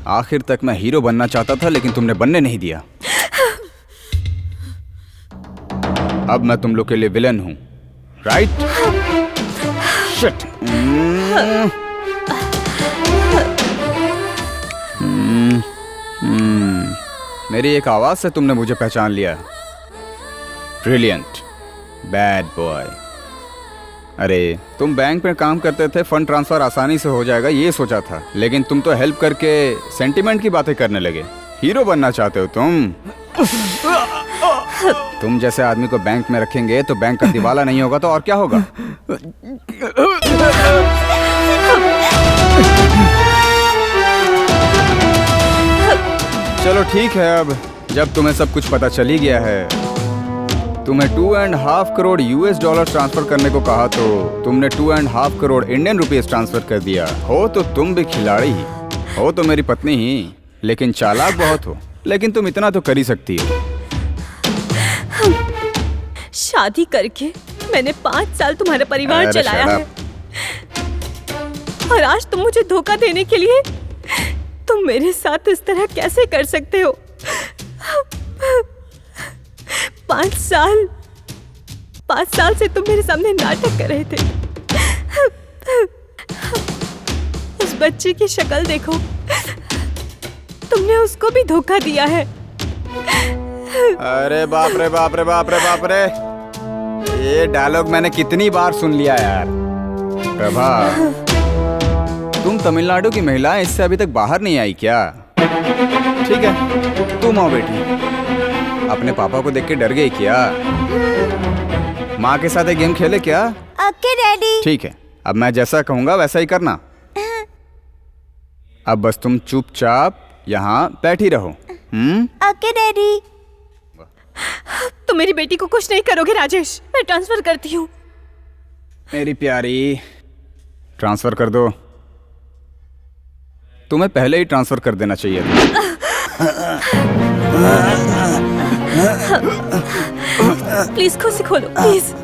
S1: आखिर तक मैं हीरो बनना चाहता था, लेकिन तुमने बनने नहीं दिया। अब मैं तुम लोग के लिए विलन हूं। राइट? शिट। मेरी एक आवाज से तुमने मुझे पहचान लिया। Brilliant, bad boy. अरे, तुम बैंक में काम करते थे, फंड ट्रांसफर आसानी से हो जाएगा ये सोचा था, लेकिन तुम तो हेल्प करके सेंटिमेंट की बातें करने लगे। हीरो बनना चाहते हो तुम? तुम जैसे आदमी को बैंक में रखेंगे तो बैंक का दिवाला नहीं होगा तो और क्या होगा? चलो ठीक है, अब जब तुम्हें सब कुछ पता चल ही गया है, तुम्हें 2.5 करोड़ US डॉलर ट्रांसफर करने को कहा तो तुमने 2.5 करोड़ इंडियन रुपीस ट्रांसफर कर दिया। हो तो तुम भी खिलाड़ी ही हो, तो मेरी पत्नी ही, लेकिन चालाक बहुत हो। लेकिन तुम इतना तो कर ही सकती हो।
S5: शादी करके मैंने 5 साल तुम्हारा परिवार
S1: अरे
S5: चलाया
S1: shut
S5: है, और आज तुम मुझे धोखा देने के लिए तुम मेरे साथ इस तरह कैसे कर सकते हो? 5 साल से तुम मेरे सामने नाटक कर रहे थे। उस बच्चे की शक्ल देखो, तुमने उसको भी धोखा दिया है।
S1: अरे बाप रे बाप रे बाप रे बाप रे, ये डायलॉग मैंने कितनी बार सुन लिया यार। प्रभा, तुम तमिलनाडु की महिला है, इससे अभी तक बाहर नहीं आई क्या? ठीक है, तुम आओ बेटी। अपने पापा को देख के डर गई क्या? माँ के साथ एक गेम खेले क्या?
S8: Okay daddy.
S1: ठीक है, अब मैं जैसा कहूँगा वैसा ही करना। अब बस तुम चुपचाप यहाँ बैठी रहो।
S8: Okay daddy.
S5: तुम मेरी बेटी को कुछ नहीं करोगे राजेश, मैं ट्रांसफर करती हूँ।
S1: मेरी प्यारी, ट्रांसफर कर दो। तुम्हें पहले ही ट्रांसफर कर देना चाहिए था।
S5: प्लीज खुद से खोलो, प्लीज।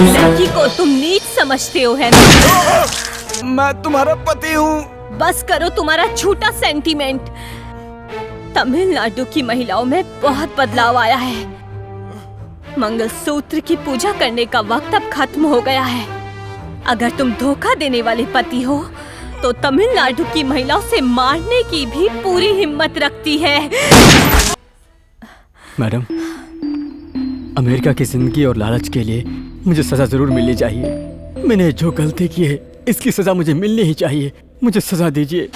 S5: लड़की को तुम नीच समझते हो है ना?
S1: मैं तुम्हारा पति हूँ।
S5: बस करो तुम्हारा झूठा सेंटीमेंट। तमिलनाडु की महिलाओं में बहुत बदलाव आया है। मंगलसूत्र की पूजा करने का वक्त अब खत्म हो गया है। अगर तुम धोखा देने वाले पति हो तो तमिलनाडु की महिलाओं से मारने की भी पूरी हिम्मत रखती है।
S7: मैडम, अमेरिका की जिंदगी और लालच के लिए मुझे सजा जरूर मिलनी चाहिए। मैंने जो गलती की है इसकी सजा मुझे मिलनी ही चाहिए। मुझे सजा दीजिए।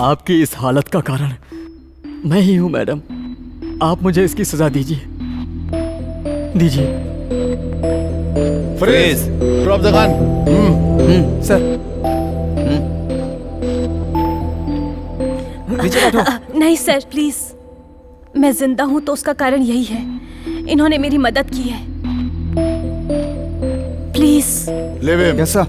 S7: आपकी इस हालत का कारण मैं ही हूं मैडम। आप मुझे इसकी सजा दीजिए, दीजिए।
S2: Freeze, drop the gun.
S1: Sir, नीचे बैठो।
S5: नहीं सर, प्लीज। मैं जिंदा हूं तो उसका कारण यही है, इन्होंने मेरी मदद की है। प्लीज।
S2: ले वे।
S1: कैसा?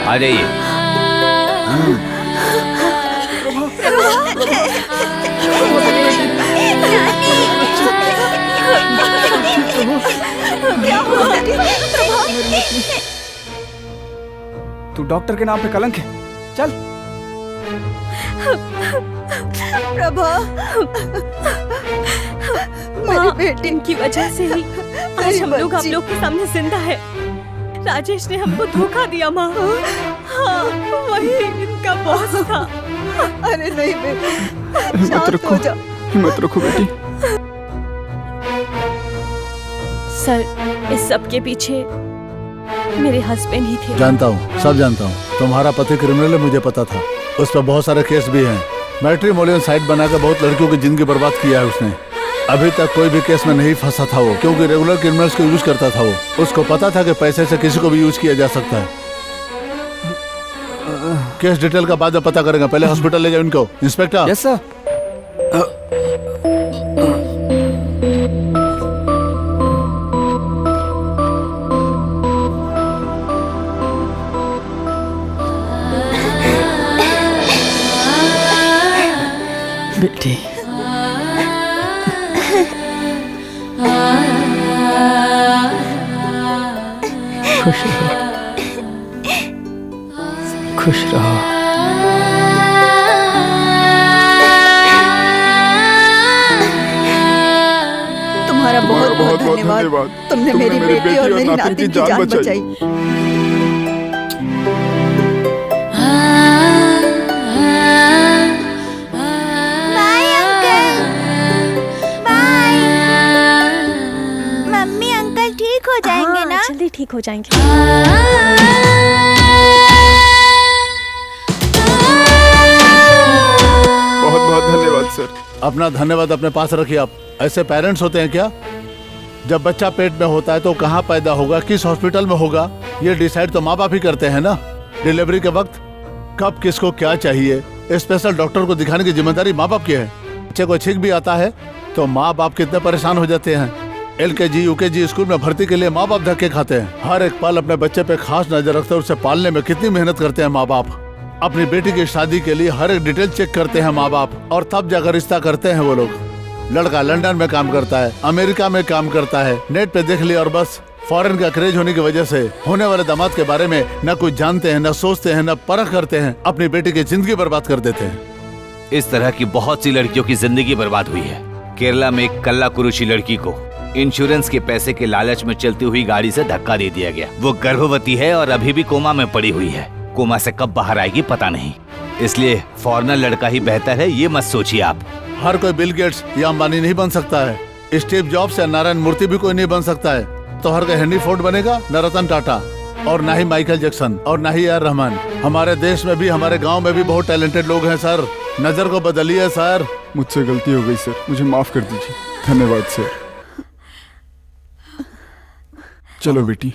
S4: आ जाइए।
S1: तू डॉक्टर के नाम पे कलंक है। चल।
S5: प्रभा, मेरी बेटी की वजह से ही आज हम लोग के सामने जिंदा है। राजेश ने हमको धोखा दिया माँ। हाँ, वही इनका बॉस था।
S9: अरे नहीं बेटी,
S1: हिम्मत रखो, हिम्मत रखो बेटी।
S5: सर, इस सब के पीछे मेरे हस्बैंड ही थे।
S2: जानता हूँ, सब जानता हूँ। तुम्हारा पति क्रिमिनल है, मुझे पता था। उस पर बहुत सारे केस भी हैं। मैट्रिमोनियल साइट बनाकर बहुत लड़कियों की जिंदगी बर्बाद किया है उसने। अभी तक कोई भी केस में नहीं फंसा था वो, क्योंकि रेगुलर क्रिमिनल्स को यूज करता था वो। उसको पता था कि पैसे से किसी को भी यूज किया जा सकता है। केस डिटेल का बाद में पता करेंगे, पहले हॉस्पिटल ले जाओ इनको। इंस्पेक्टर।
S1: Yes sir.
S7: बेटी खुश रहो, खुश रहो।
S9: तुम्हारा बहुत बहुत धन्यवाद। तुमने मेरी बेटी और मेरी नातिन की जान बचाई।
S8: Bye uncle, bye. Mummy uncle ठीक हो जाएंगे ना?
S5: जल्दी ठीक हो जाएंगे।
S1: बहुत बहुत धन्यवाद सर।
S2: अपना धन्यवाद अपने पास रखिए आप। ऐसे पेरेंट्स होते हैं क्या? जब बच्चा पेट में होता है तो कहाँ पैदा होगा, किस हॉस्पिटल में होगा, ये डिसाइड तो माँ बाप ही करते हैं ना। डिलीवरी के वक्त कब किसको क्या चाहिए, स्पेशल डॉक्टर को दिखाने की जिम्मेदारी माँ बाप की है। बच्चे को छींक भी आता है तो माँ बाप कितने परेशान हो जाते हैं। LKG UKG स्कूल में भर्ती के लिए माँ बाप धक्के खाते हैं। हर एक पल अपने बच्चे पे खास नजर रखते हैं। उसे पालने में कितनी मेहनत करते हैं माँ बाप। अपनी बेटी की शादी के लिए हर एक डिटेल चेक करते हैं माँ बाप, और तब जाकर रिश्ता करते हैं वो लोग। लड़का लंदन में काम करता है, अमेरिका में काम करता है, नेट पे देख लिया और बस फॉरेन का क्रेज होने की वजह से होने वाले दामाद के बारे में न कुछ जानते हैं, न सोचते हैं, न परख करते हैं। अपनी बेटी की जिंदगी बर्बाद कर देते हैं।
S4: इस तरह की बहुत सी लड़कियों की जिंदगी बर्बाद हुई है। केरला में एक कल्ला कुरुशी लड़की को इंश्योरेंस के पैसे के लालच में चलती हुई गाड़ी से धक्का दे दिया गया। वो गर्भवती है और अभी भी कोमा में पड़ी हुई है। कोमा से कब बाहर आएगी पता नहीं, इसलिए फॉरेनर लड़का ही बेहतर है, ये मत सोचिए आप।
S2: हर कोई बिल गेट्स या अंबानी नहीं बन सकता है। स्टीव जॉब्स या नारायण मूर्ति भी कोई नहीं बन सकता है। तो हर कोई हेनरी फोर्ड बनेगा, न रतन टाटा, और ना ही माइकल जैक्सन, और ना ही AR रहमान। हमारे देश में भी, हमारे गांव में भी बहुत टैलेंटेड लोग हैं सर। नजर को बदलिए सर।
S1: मुझसे गलती हो गई सर, मुझे माफ कर दीजिए। धन्यवाद सर। चलो बेटी।